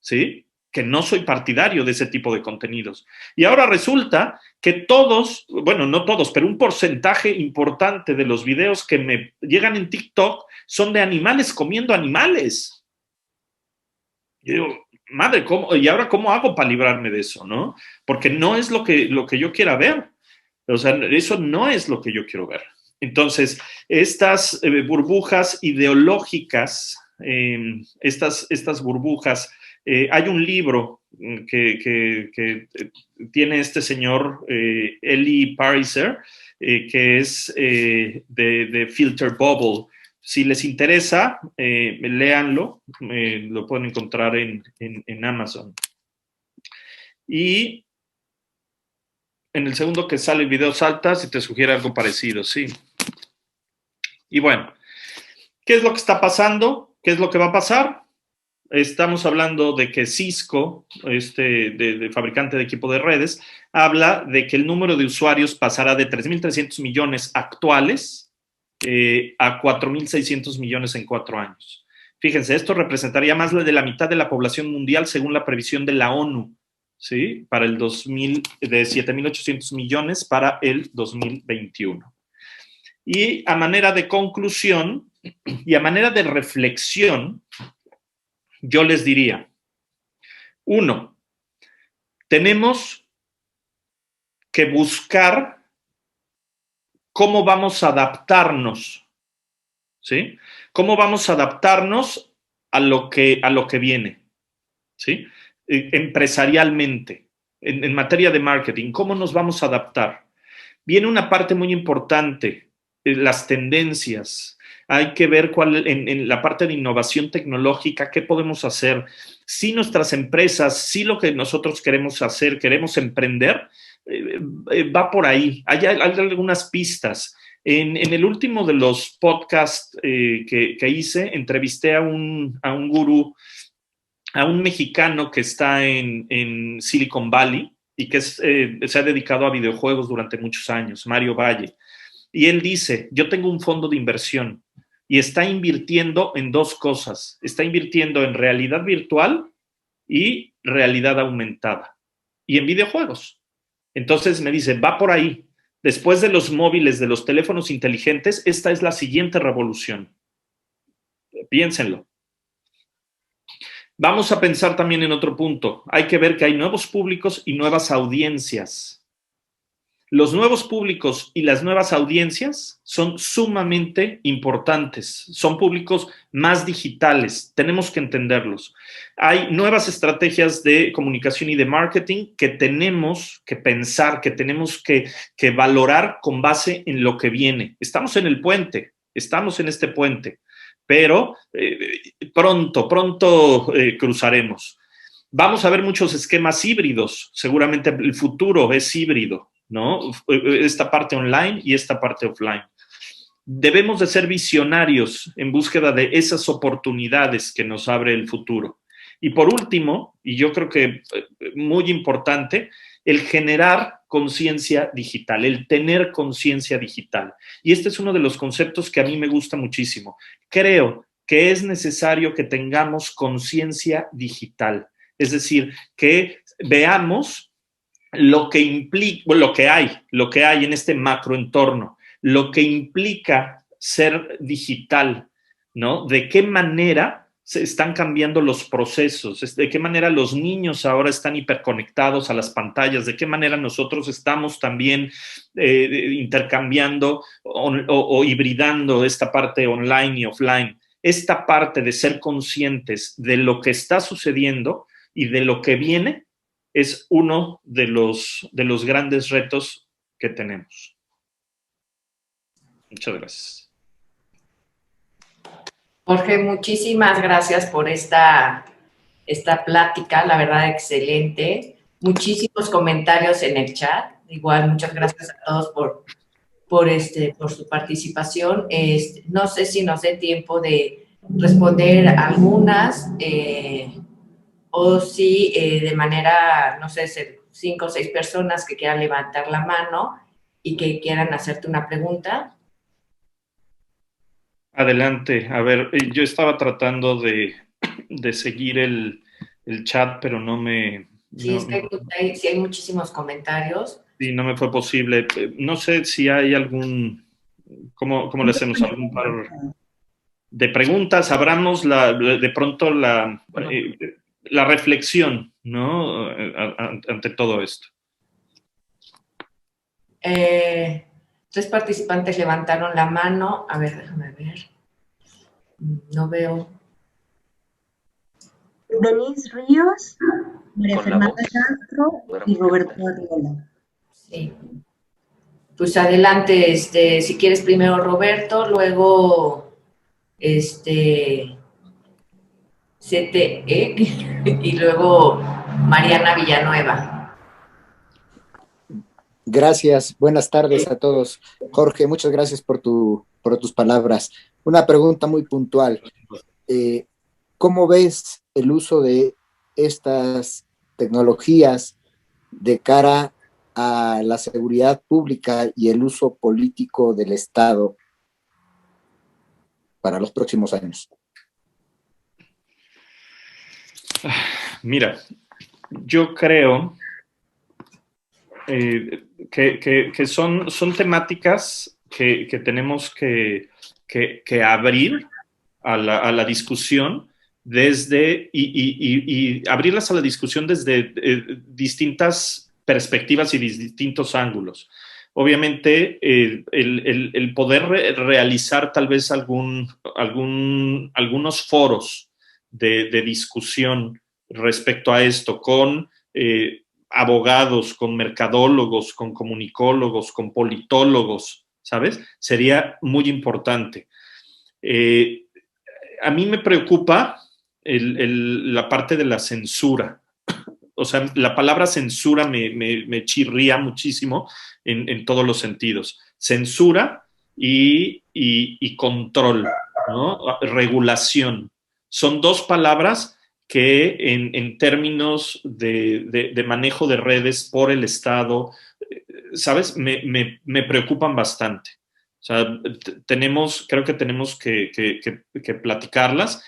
¿sí? Que no soy partidario de ese tipo de contenidos. Y ahora resulta que todos, bueno, no todos, pero un porcentaje importante de los videos que me llegan en TikTok son de animales comiendo animales. Y digo, madre, ¿cómo? ¿Y ahora cómo hago para librarme de eso, no? Porque no es lo que yo quiera ver. O sea, eso no es lo que yo quiero ver. Entonces, estas burbujas ideológicas, estas burbujas, hay un libro que tiene este señor, Eli Pariser, que es de Filter Bubble. Si les interesa, léanlo, lo pueden encontrar en Amazon. Y en el segundo que sale el video saltas y te sugiere algo parecido, sí. Y bueno, ¿qué es lo que está pasando? ¿Qué es lo que va a pasar? estamos hablando de que Cisco, de fabricante de equipo de redes, habla de que el número de usuarios pasará de 3.300 millones actuales a 4.600 millones en 4 años. Fíjense, esto representaría más de la mitad de la población mundial según la previsión de la ONU, ¿sí? Para el 2000, de 7.800 millones para el 2021. Y a manera de conclusión y a manera de reflexión, yo les diría, 1, tenemos que buscar cómo vamos a adaptarnos, ¿sí? ¿Cómo vamos a adaptarnos a lo que viene, ¿sí? Empresarialmente, en materia de marketing, ¿cómo nos vamos a adaptar? Viene una parte muy importante, las tendencias. Hay que ver en la parte de innovación tecnológica, qué podemos hacer. Si nuestras empresas, si lo que nosotros queremos hacer, queremos emprender, va por ahí. Hay algunas pistas. En el último de los podcasts que hice, entrevisté a un gurú, a un mexicano que está en Silicon Valley y que se ha dedicado a videojuegos durante muchos años, Mario Valle. Y él dice, yo tengo un fondo de inversión y está invirtiendo en 2 cosas. Está invirtiendo en realidad virtual y realidad aumentada y en videojuegos. Entonces me dice, va por ahí. Después de los móviles, de los teléfonos inteligentes, esta es la siguiente revolución. Piénsenlo. Vamos a pensar también en otro punto. Hay que ver que hay nuevos públicos y nuevas audiencias. Los nuevos públicos y las nuevas audiencias son sumamente importantes. Son públicos más digitales. Tenemos que entenderlos. Hay nuevas estrategias de comunicación y de marketing que tenemos que pensar, que tenemos que valorar con base en lo que viene. Estamos en el puente, estamos en este puente, pero pronto cruzaremos. Vamos a ver muchos esquemas híbridos. Seguramente el futuro es híbrido, ¿no? Esta parte online y esta parte offline. Debemos de ser visionarios en búsqueda de esas oportunidades que nos abre el futuro. Y por último, y yo creo que muy importante, el generar conciencia digital, el tener conciencia digital. Y este es uno de los conceptos que a mí me gusta muchísimo. Creo que es necesario que tengamos conciencia digital, es decir, que veamos lo que implica, lo que hay en este macroentorno, lo que implica ser digital, ¿no? De qué manera se están cambiando los procesos, de qué manera los niños ahora están hiperconectados a las pantallas, de qué manera nosotros estamos también intercambiando o hibridando esta parte online y offline. Esta parte de ser conscientes de lo que está sucediendo y de lo que viene es uno de los grandes retos que tenemos. Muchas gracias. Jorge, muchísimas gracias por esta plática, la verdad, excelente. Muchísimos comentarios en el chat. Igual, muchas gracias a todos por su participación. No sé si nos dé tiempo de responder algunas o si de manera, no sé, 5 o 6 personas que quieran levantar la mano y que quieran hacerte una pregunta. Adelante. A ver, yo estaba tratando de seguir el chat, pero no me... Sí, no, es que sí hay muchísimos comentarios. Sí, no me fue posible. No sé si hay algún... ¿Cómo le hacemos? ¿Algún par de preguntas? Abramos de pronto la reflexión, ¿no? Ante todo esto. 3 participantes levantaron la mano. A ver, déjame ver. No veo. Denise Ríos, María Fernanda Castro y Roberto Arriola. Sí. Pues adelante, si quieres primero Roberto, luego CTE y luego Mariana Villanueva. Gracias, buenas tardes a todos. Jorge, muchas gracias por tus palabras. Una pregunta muy puntual. ¿cómo ves el uso de estas tecnologías de cara a la seguridad pública y el uso político del Estado para los próximos años? Mira, yo creo que son temáticas que tenemos que abrir a la discusión y abrirlas a la discusión desde distintas perspectivas y distintos ángulos. Obviamente, el poder realizar tal vez algunos foros de discusión respecto a esto con abogados, con mercadólogos, con comunicólogos, con politólogos, ¿sabes? Sería muy importante. A mí me preocupa la parte de la censura. O sea, la palabra censura me chirría muchísimo en todos los sentidos. Censura y control, ¿no? Regulación. Son dos palabras que en términos de manejo de redes por el Estado, ¿sabes? Me preocupan bastante. O sea, creo que tenemos que platicarlas.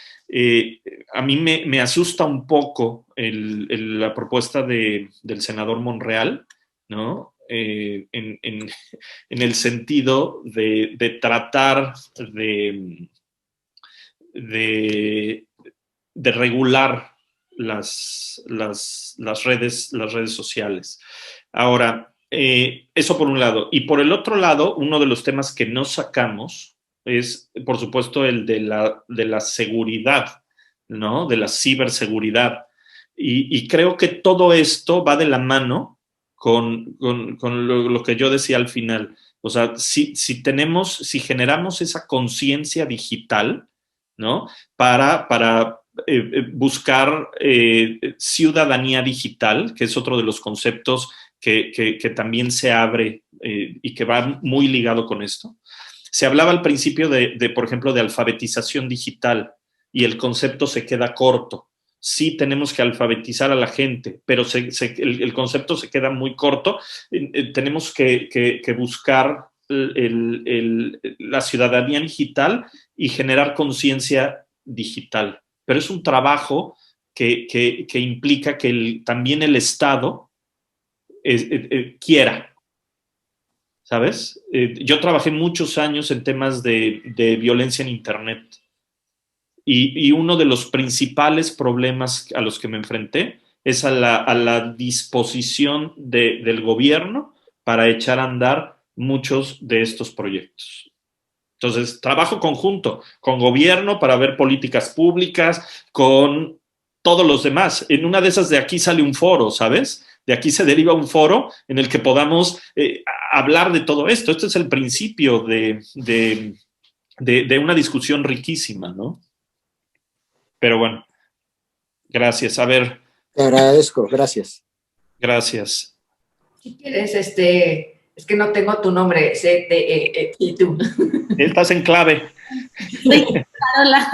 A mí me asusta un poco la propuesta del senador Monreal, ¿no? En el sentido de tratar de regular las redes sociales. Ahora, eso por un lado. Y por el otro lado, uno de los temas que no sacamos es, por supuesto, el de la seguridad, ¿no? De la ciberseguridad. Y creo que todo esto va de la mano con lo que yo decía al final. O sea, si generamos esa conciencia digital, ¿no? Para buscar ciudadanía digital, que es otro de los conceptos que también se abre y que va muy ligado con esto. Se hablaba al principio por ejemplo, de alfabetización digital y el concepto se queda corto. Sí tenemos que alfabetizar a la gente, pero el concepto se queda muy corto. Tenemos que buscar la ciudadanía digital y generar conciencia digital. Pero es un trabajo que implica que también el Estado quiera, ¿sabes? Yo trabajé muchos años en temas de violencia en Internet y uno de los principales problemas a los que me enfrenté es a la disposición del gobierno para echar a andar muchos de estos proyectos. Entonces, trabajo conjunto con gobierno para ver políticas públicas, con todos los demás. En una de esas de aquí sale un foro, ¿sabes? De aquí se deriva un foro en el que podamos hablar de todo esto. Este es el principio de una discusión riquísima, ¿no? Pero bueno, gracias. A ver. Te agradezco, gracias. Gracias. Si quieres, es que no tengo tu nombre, y tú. Estás en clave. Soy Carola,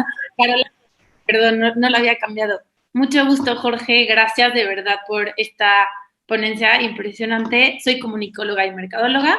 perdón, no la había cambiado. Mucho gusto, Jorge, gracias de verdad por esta ponencia impresionante. Soy comunicóloga y mercadóloga,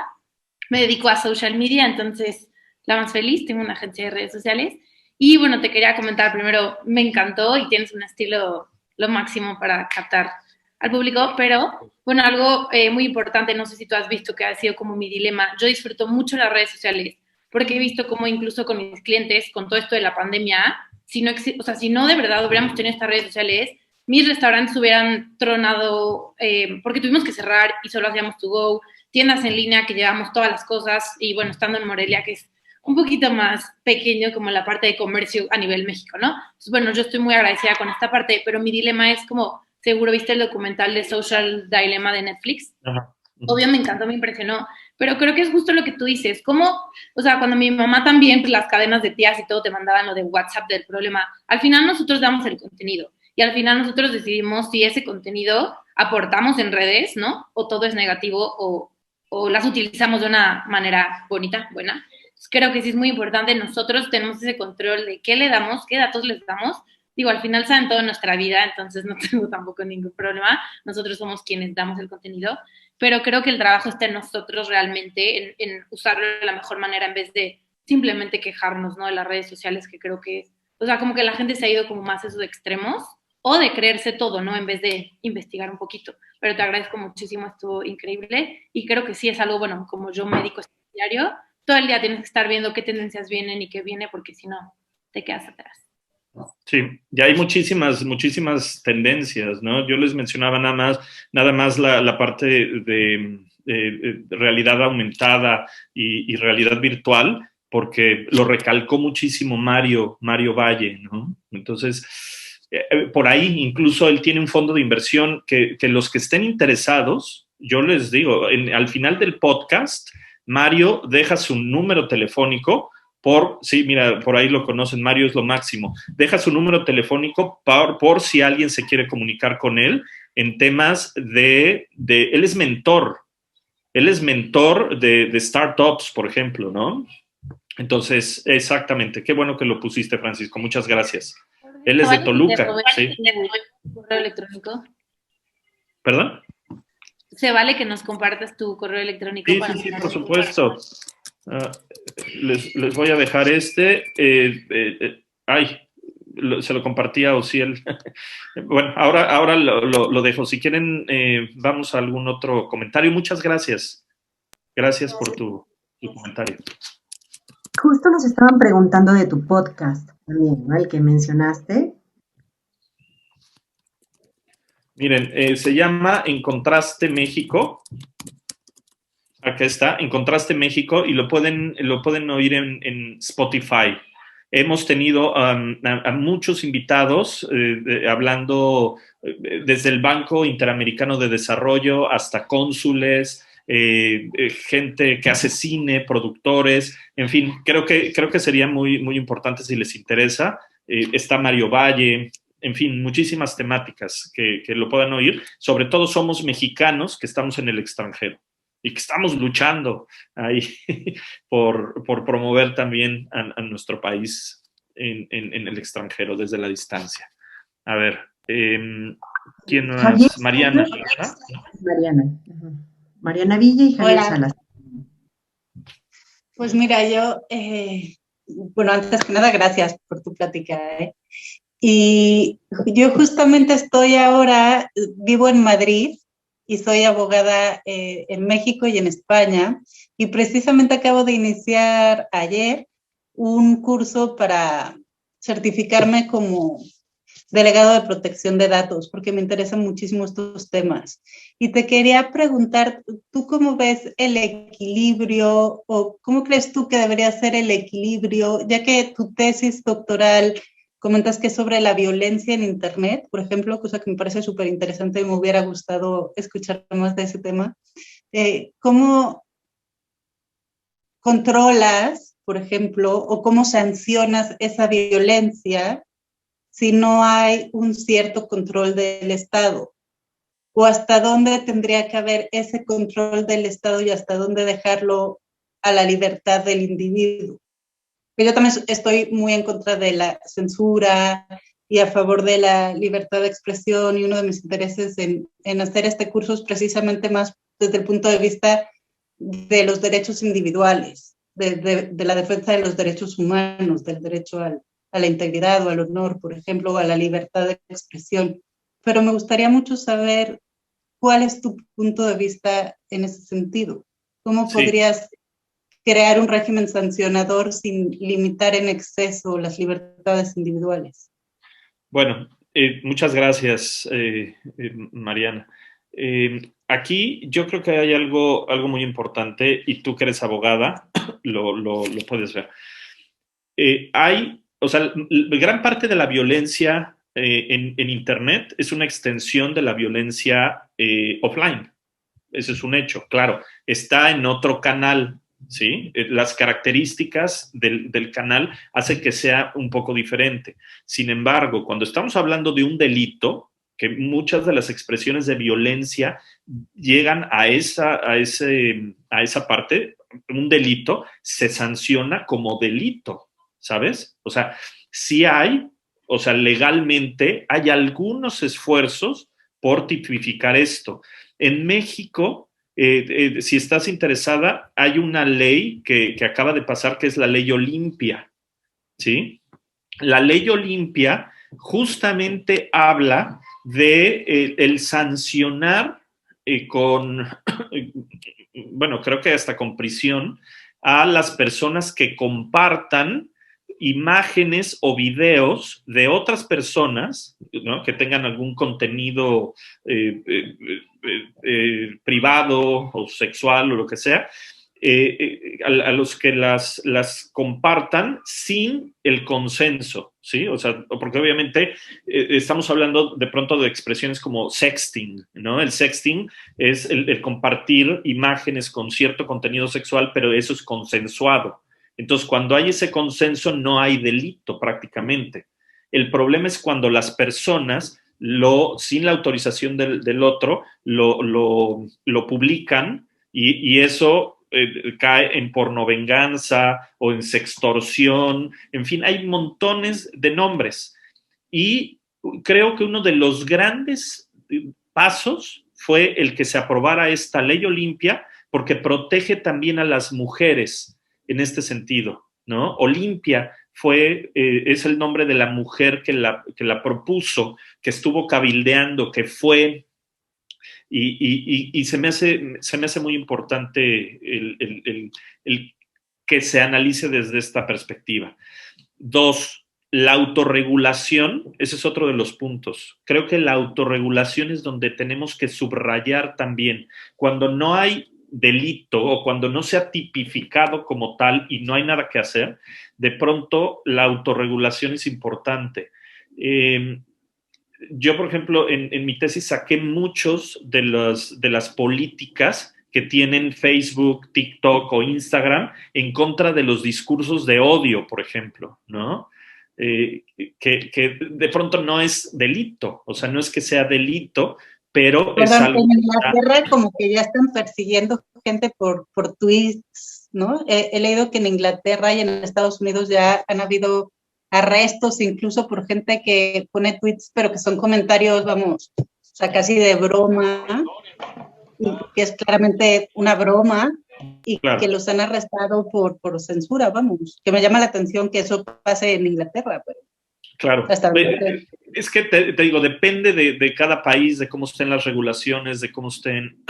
me dedico a social media, entonces la más feliz, tengo una agencia de redes sociales. Y bueno, te quería comentar primero, me encantó y tienes un estilo lo máximo para captar al público, pero bueno, algo muy importante, no sé si tú has visto que ha sido como mi dilema, yo disfruto mucho las redes sociales, porque he visto cómo incluso con mis clientes, con todo esto de la pandemia, si no de verdad hubiéramos tenido estas redes sociales, mis restaurantes hubieran tronado, porque tuvimos que cerrar y solo hacíamos to go, tiendas en línea que llevamos todas las cosas, y bueno, estando en Morelia, que es un poquito más pequeño como la parte de comercio a nivel México, ¿no? Entonces, bueno, yo estoy muy agradecida con esta parte, pero mi dilema es como, seguro viste el documental de Social Dilemma de Netflix. Ajá. Obvio, me encantó, me impresionó, pero creo que es justo lo que tú dices, como, o sea, cuando mi mamá también, pues las cadenas de tías y todo te mandaban lo de WhatsApp del problema, al final nosotros damos el contenido y al final nosotros decidimos si ese contenido aportamos en redes, ¿no? O todo es negativo o las utilizamos de una manera bonita, buena. Entonces, creo que sí es muy importante, nosotros tenemos ese control de qué le damos, qué datos les damos, digo, al final saben toda nuestra vida, entonces no tengo tampoco ningún problema. Nosotros somos quienes damos el contenido, pero creo que el trabajo está en nosotros realmente, en usarlo de la mejor manera en vez de simplemente quejarnos, ¿no? De las redes sociales, que creo que, o sea, como que la gente se ha ido como más a esos extremos, o de creerse todo, ¿no? En vez de investigar un poquito. Pero te agradezco muchísimo, estuvo increíble, y creo que sí es algo, bueno, como yo médico diario, todo el día tienes que estar viendo qué tendencias vienen y qué viene, porque si no, te quedas atrás. Sí, ya hay muchísimas tendencias, ¿no? Yo les mencionaba nada más la parte de realidad aumentada y realidad virtual, porque lo recalcó muchísimo Mario Valle, ¿no? Entonces, por ahí incluso él tiene un fondo de inversión que los que estén interesados, yo les digo, al final del podcast, Mario deja su número telefónico sí, mira, por ahí lo conocen, Mario es lo máximo. Deja su número telefónico por si alguien se quiere comunicar con él en temas él es mentor de startups, por ejemplo, ¿no? Entonces, exactamente, qué bueno que lo pusiste, Francisco, muchas gracias. Él es de Toluca, sí. ¿Correo electrónico? ¿Perdón? ¿Se vale que nos compartas tu correo electrónico? Sí, por supuesto. Les voy a dejar este. Se lo compartí a Ociel. Bueno, ahora lo dejo. Si quieren, vamos a algún otro comentario. Muchas gracias. Gracias por tu comentario. Justo nos estaban preguntando de tu podcast también, ¿no? El que mencionaste. Miren, se llama En Contraste México. Acá está, En Contraste México, y lo pueden oír en Spotify. Hemos tenido a muchos invitados hablando desde el Banco Interamericano de Desarrollo hasta cónsules, gente que hace cine, productores, en fin, creo que sería muy importante si les interesa. Está Mario Valle, en fin, muchísimas temáticas que lo puedan oír. Sobre todo somos mexicanos que estamos en el extranjero y que estamos luchando ahí por promover también a nuestro país en el extranjero desde la distancia. A ver, ¿quién más? Javier, Mariana. Mariana Villa y Javier Hola. Salas. Pues mira, yo, bueno, antes que nada, gracias por tu plática. Y yo justamente estoy ahora, vivo en Madrid y soy abogada en México y en España, y precisamente acabo de iniciar ayer un curso para certificarme como delegado de protección de datos, porque me interesan muchísimo estos temas. Y te quería preguntar, ¿tú cómo ves el equilibrio, o cómo crees tú que debería ser el equilibrio, ya que tu tesis doctoral comentas que es sobre la violencia en Internet, por ejemplo, cosa que me parece súper interesante y me hubiera gustado escuchar más de ese tema? ¿Cómo controlas, por ejemplo, o cómo sancionas esa violencia si no hay un cierto control del Estado? ¿O hasta dónde tendría que haber ese control del Estado y hasta dónde dejarlo a la libertad del individuo? Yo también estoy muy en contra de la censura y a favor de la libertad de expresión, y uno de mis intereses en hacer este curso es precisamente más desde el punto de vista de los derechos individuales, de la defensa de los derechos humanos, del derecho a la integridad o al honor, por ejemplo, o a la libertad de expresión. Pero me gustaría mucho saber cuál es tu punto de vista en ese sentido. ¿Cómo podrías crear un régimen sancionador sin limitar en exceso las libertades individuales? Bueno, muchas gracias, Mariana. Aquí yo creo que hay algo muy importante, y tú que eres abogada lo puedes ver. Gran parte de la violencia en Internet es una extensión de la violencia offline. Ese es un hecho, claro. Está en otro canal, ¿sí? Las características del canal hacen que sea un poco diferente. Sin embargo, cuando estamos hablando de un delito, que muchas de las expresiones de violencia llegan a esa parte, un delito se sanciona como delito, ¿sabes? O sea, sí hay o sea, legalmente hay algunos esfuerzos por tipificar esto. En México, si estás interesada, hay una ley que acaba de pasar que es la Ley Olimpia, ¿sí? La Ley Olimpia justamente habla de el sancionar con, bueno, creo que hasta con prisión, a las personas que compartan imágenes o videos de otras personas, ¿no?, que tengan algún contenido privado o sexual o lo que sea, a los que las compartan sin el consenso, ¿sí? O sea, porque obviamente estamos hablando de pronto de expresiones como sexting, ¿no? El sexting es el compartir imágenes con cierto contenido sexual, pero eso es consensuado. Entonces, cuando hay ese consenso, no hay delito prácticamente. El problema es cuando las personas, sin la autorización del otro, lo publican y eso cae en pornovenganza o en sextorsión. En fin, hay montones de nombres. Y creo que uno de los grandes pasos fue el que se aprobara esta Ley Olimpia, porque protege también a las mujeres en este sentido, ¿no? Olimpia es el nombre de la mujer que la propuso, que estuvo cabildeando, que fue, y se me hace muy importante el que se analice desde esta perspectiva. 2, la autorregulación, ese es otro de los puntos. Creo que la autorregulación es donde tenemos que subrayar también. Cuando no hay delito o cuando no se ha tipificado como tal y no hay nada que hacer, de pronto la autorregulación es importante. Yo, por ejemplo, en mi tesis saqué muchos de las políticas que tienen Facebook, TikTok o Instagram en contra de los discursos de odio, por ejemplo, ¿no? Que de pronto no es delito, o sea, no es que sea delito, pero es algo... En Inglaterra como que ya están persiguiendo gente por tweets, ¿no? He leído que en Inglaterra y en Estados Unidos ya han habido arrestos incluso por gente que pone tweets, pero que son comentarios, vamos, o sea, casi de broma, y que es claramente una broma, y claro, que los han arrestado por censura, vamos, que me llama la atención que eso pase en Inglaterra, pero claro, es que te digo, depende de cada país, de cómo estén las regulaciones, de cómo estén,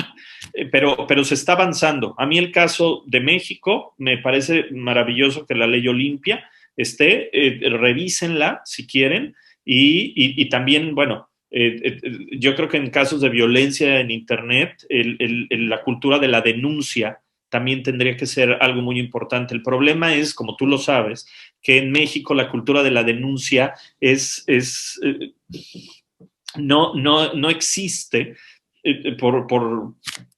pero se está avanzando. A mí el caso de México me parece maravilloso que la Ley Olimpia esté, revísenla si quieren, y también, bueno, yo creo que en casos de violencia en Internet, la cultura de la denuncia también tendría que ser algo muy importante. El problema es, como tú lo sabes, que en México la cultura de la denuncia no existe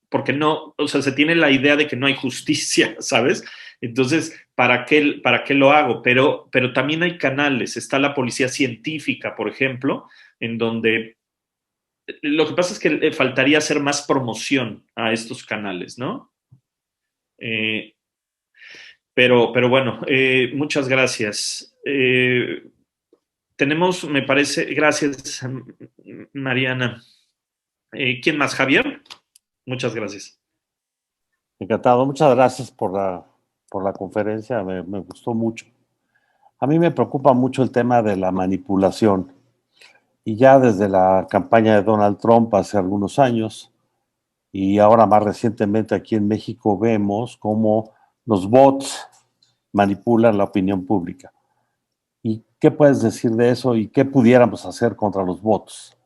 porque no, o sea, se tiene la idea de que no hay justicia, ¿sabes? Entonces, ¿para qué lo hago? Pero también hay canales. Está la policía científica, por ejemplo, en donde lo que pasa es que faltaría hacer más promoción a estos canales, ¿no? Pero bueno, muchas gracias. Tenemos, me parece, gracias, Mariana. ¿Quién más? ¿Javier? Muchas gracias. Encantado, muchas gracias por la conferencia, me gustó mucho. A mí me preocupa mucho el tema de la manipulación. Y ya desde la campaña de Donald Trump hace algunos años, y ahora más recientemente aquí en México, vemos cómo los bots manipulan la opinión pública. ¿Y qué puedes decir de eso y qué pudiéramos hacer contra los bots?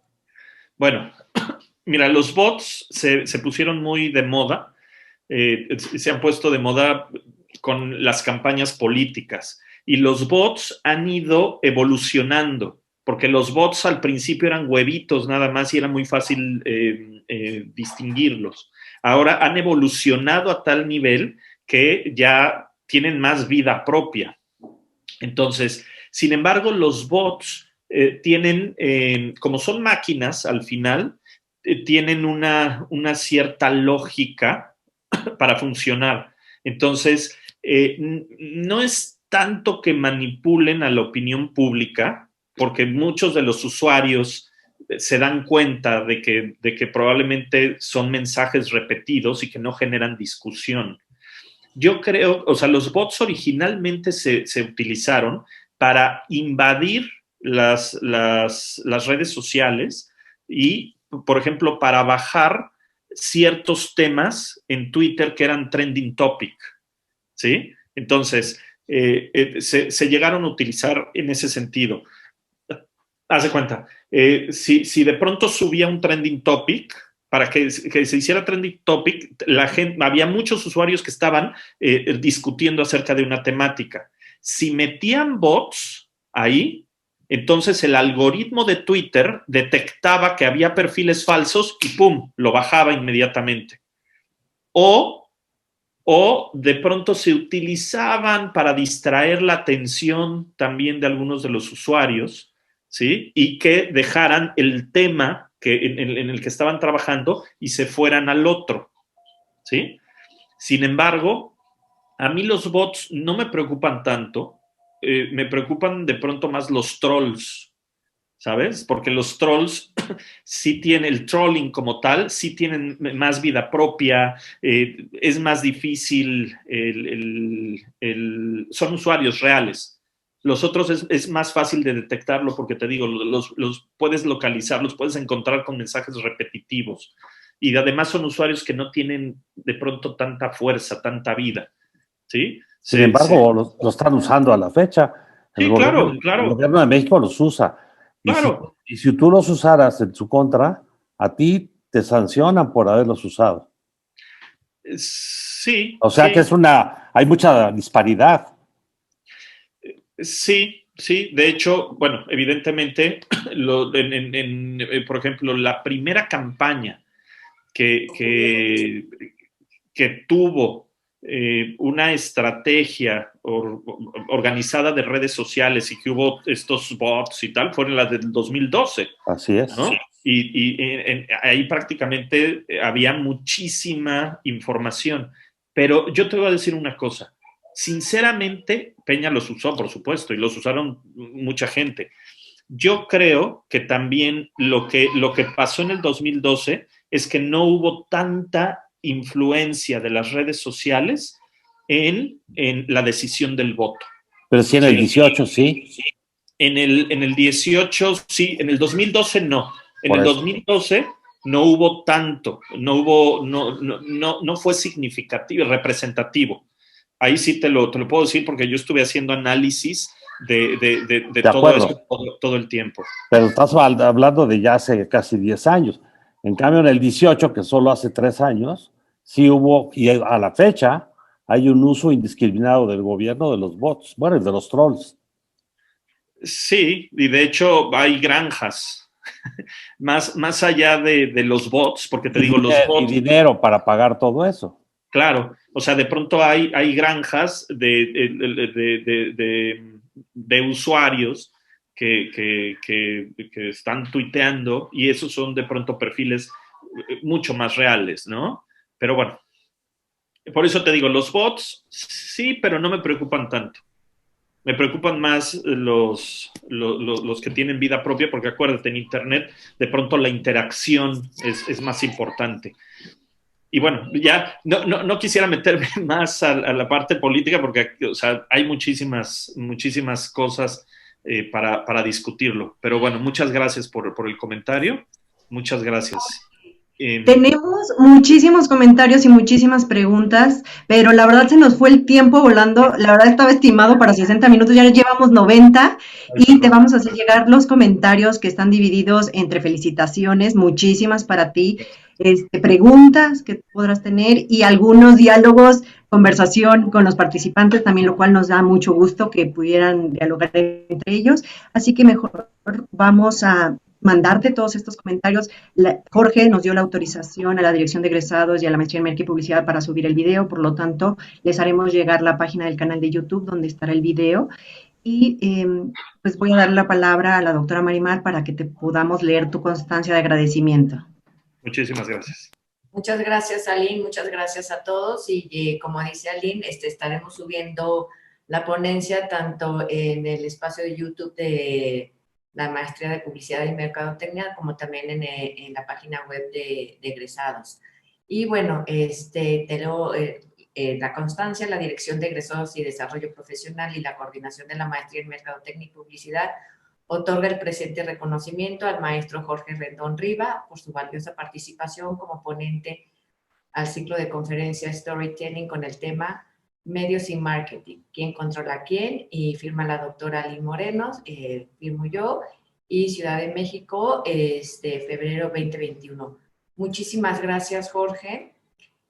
Bueno, mira, los bots se pusieron muy de moda, se han puesto de moda con las campañas políticas, y los bots han ido evolucionando, porque los bots al principio eran huevitos nada más y era muy fácil distinguirlos. Ahora han evolucionado a tal nivel que ya tienen más vida propia. Entonces, sin embargo, los bots tienen, como son máquinas al final, tienen una cierta lógica para funcionar. Entonces, no es tanto que manipulen a la opinión pública, porque muchos de los usuarios se dan cuenta de que probablemente son mensajes repetidos y que no generan discusión. Yo creo, o sea, los bots originalmente se utilizaron para invadir las redes sociales y, por ejemplo, para bajar ciertos temas en Twitter que eran trending topic, ¿sí? Entonces, se llegaron a utilizar en ese sentido. Haz de cuenta, si de pronto subía un trending topic, para que se hiciera trending topic, había muchos usuarios que estaban discutiendo acerca de una temática. Si metían bots ahí, entonces el algoritmo de Twitter detectaba que había perfiles falsos y ¡pum!, lo bajaba inmediatamente. O de pronto se utilizaban para distraer la atención también de algunos de los usuarios, ¿sí? Y que dejaran el tema en el que estaban trabajando y se fueran al otro, ¿sí? Sin embargo, a mí los bots no me preocupan tanto, me preocupan de pronto más los trolls, ¿sabes? Porque los trolls sí tienen, el trolling como tal, sí tienen más vida propia, es más difícil, son usuarios reales. Los otros es más fácil de detectarlo porque te digo, los puedes localizar, los puedes encontrar con mensajes repetitivos. Y además son usuarios que no tienen de pronto tanta fuerza, tanta vida, ¿sí? Sin embargo, lo están usando a la fecha. Sí, claro, claro. El gobierno de México los usa. Claro. Y si tú los usaras en su contra, a ti te sancionan por haberlos usado. Sí. O sea sí. que hay mucha disparidad. Sí. De hecho, bueno, evidentemente, por ejemplo, la primera campaña que tuvo una estrategia organizada de redes sociales y que hubo estos bots y tal, fueron las del 2012. Así es. ¿no? Y ahí prácticamente había muchísima información. Pero yo te voy a decir una cosa. Sinceramente, Peña los usó, por supuesto, y los usaron mucha gente. Yo creo que también lo que pasó en el 2012 es que no hubo tanta influencia de las redes sociales en la decisión del voto. Pero sí en el 18, sí. En el 18, sí. En el 2012, no. En el 2012 no hubo tanto. No fue significativo, representativo. Ahí sí te lo puedo decir porque yo estuve haciendo análisis de todo eso todo el tiempo. Pero estás hablando de ya hace casi 10 años. En cambio, en el 18, que solo hace 3 años, sí hubo, y a la fecha, hay un uso indiscriminado del gobierno de los bots, bueno, de los trolls. Sí, y de hecho hay granjas, más allá de los bots, porque te digo, los bots... Y dinero para pagar todo eso. Claro, o sea, de pronto hay granjas de usuarios que están tuiteando y esos son de pronto perfiles mucho más reales, ¿no? Pero bueno, por eso te digo, los bots sí, pero no me preocupan tanto. Me preocupan más los que tienen vida propia, porque acuérdate, en Internet de pronto la interacción es más importante. Y bueno, ya no quisiera meterme más a la parte política porque, o sea, hay muchísimas cosas para discutirlo. Pero bueno, muchas gracias por el comentario. Muchas gracias. Tenemos muchísimos comentarios y muchísimas preguntas, pero la verdad se nos fue el tiempo volando. La verdad estaba estimado para 60 minutos, ya llevamos 90 y te vamos a hacer llegar los comentarios que están divididos entre felicitaciones, muchísimas para ti, preguntas que podrás tener y algunos diálogos, conversación con los participantes también, lo cual nos da mucho gusto que pudieran dialogar entre ellos. Así que mejor vamos a mandarte todos estos comentarios. Jorge nos dio la autorización a la Dirección de Egresados y a la Maestría en Merca y Publicidad para subir el video, por lo tanto, les haremos llegar la página del canal de YouTube donde estará el video. Y pues voy a dar la palabra a la doctora Marimar para que te podamos leer tu constancia de agradecimiento. Muchísimas gracias. Muchas gracias, Aline, muchas gracias a todos y como dice Aline, estaremos subiendo la ponencia tanto en el espacio de YouTube de la maestría de publicidad y mercadotecnia, como también en la página web de egresados. Y bueno, la constancia, la dirección de egresados y desarrollo profesional y la coordinación de la maestría en mercadotecnia y publicidad otorga el presente reconocimiento al maestro Jorge Rendón Riva por su valiosa participación como ponente al ciclo de conferencias Storytelling con el tema Medios y Marketing, ¿quién controla quién? Y firma la doctora Lynn Morenos, firmo yo, y Ciudad de México, febrero 2021. Muchísimas gracias, Jorge.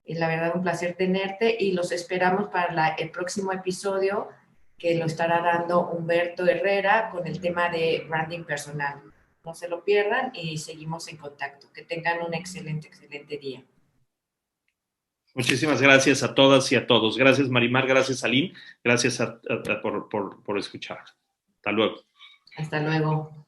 La verdad, un placer tenerte y los esperamos para el próximo episodio que lo estará dando Humberto Herrera con el tema de branding personal. No se lo pierdan y seguimos en contacto. Que tengan un excelente, excelente día. Muchísimas gracias a todas y a todos. Gracias, Marimar. Gracias, Aline. Gracias por escuchar. Hasta luego. Hasta luego.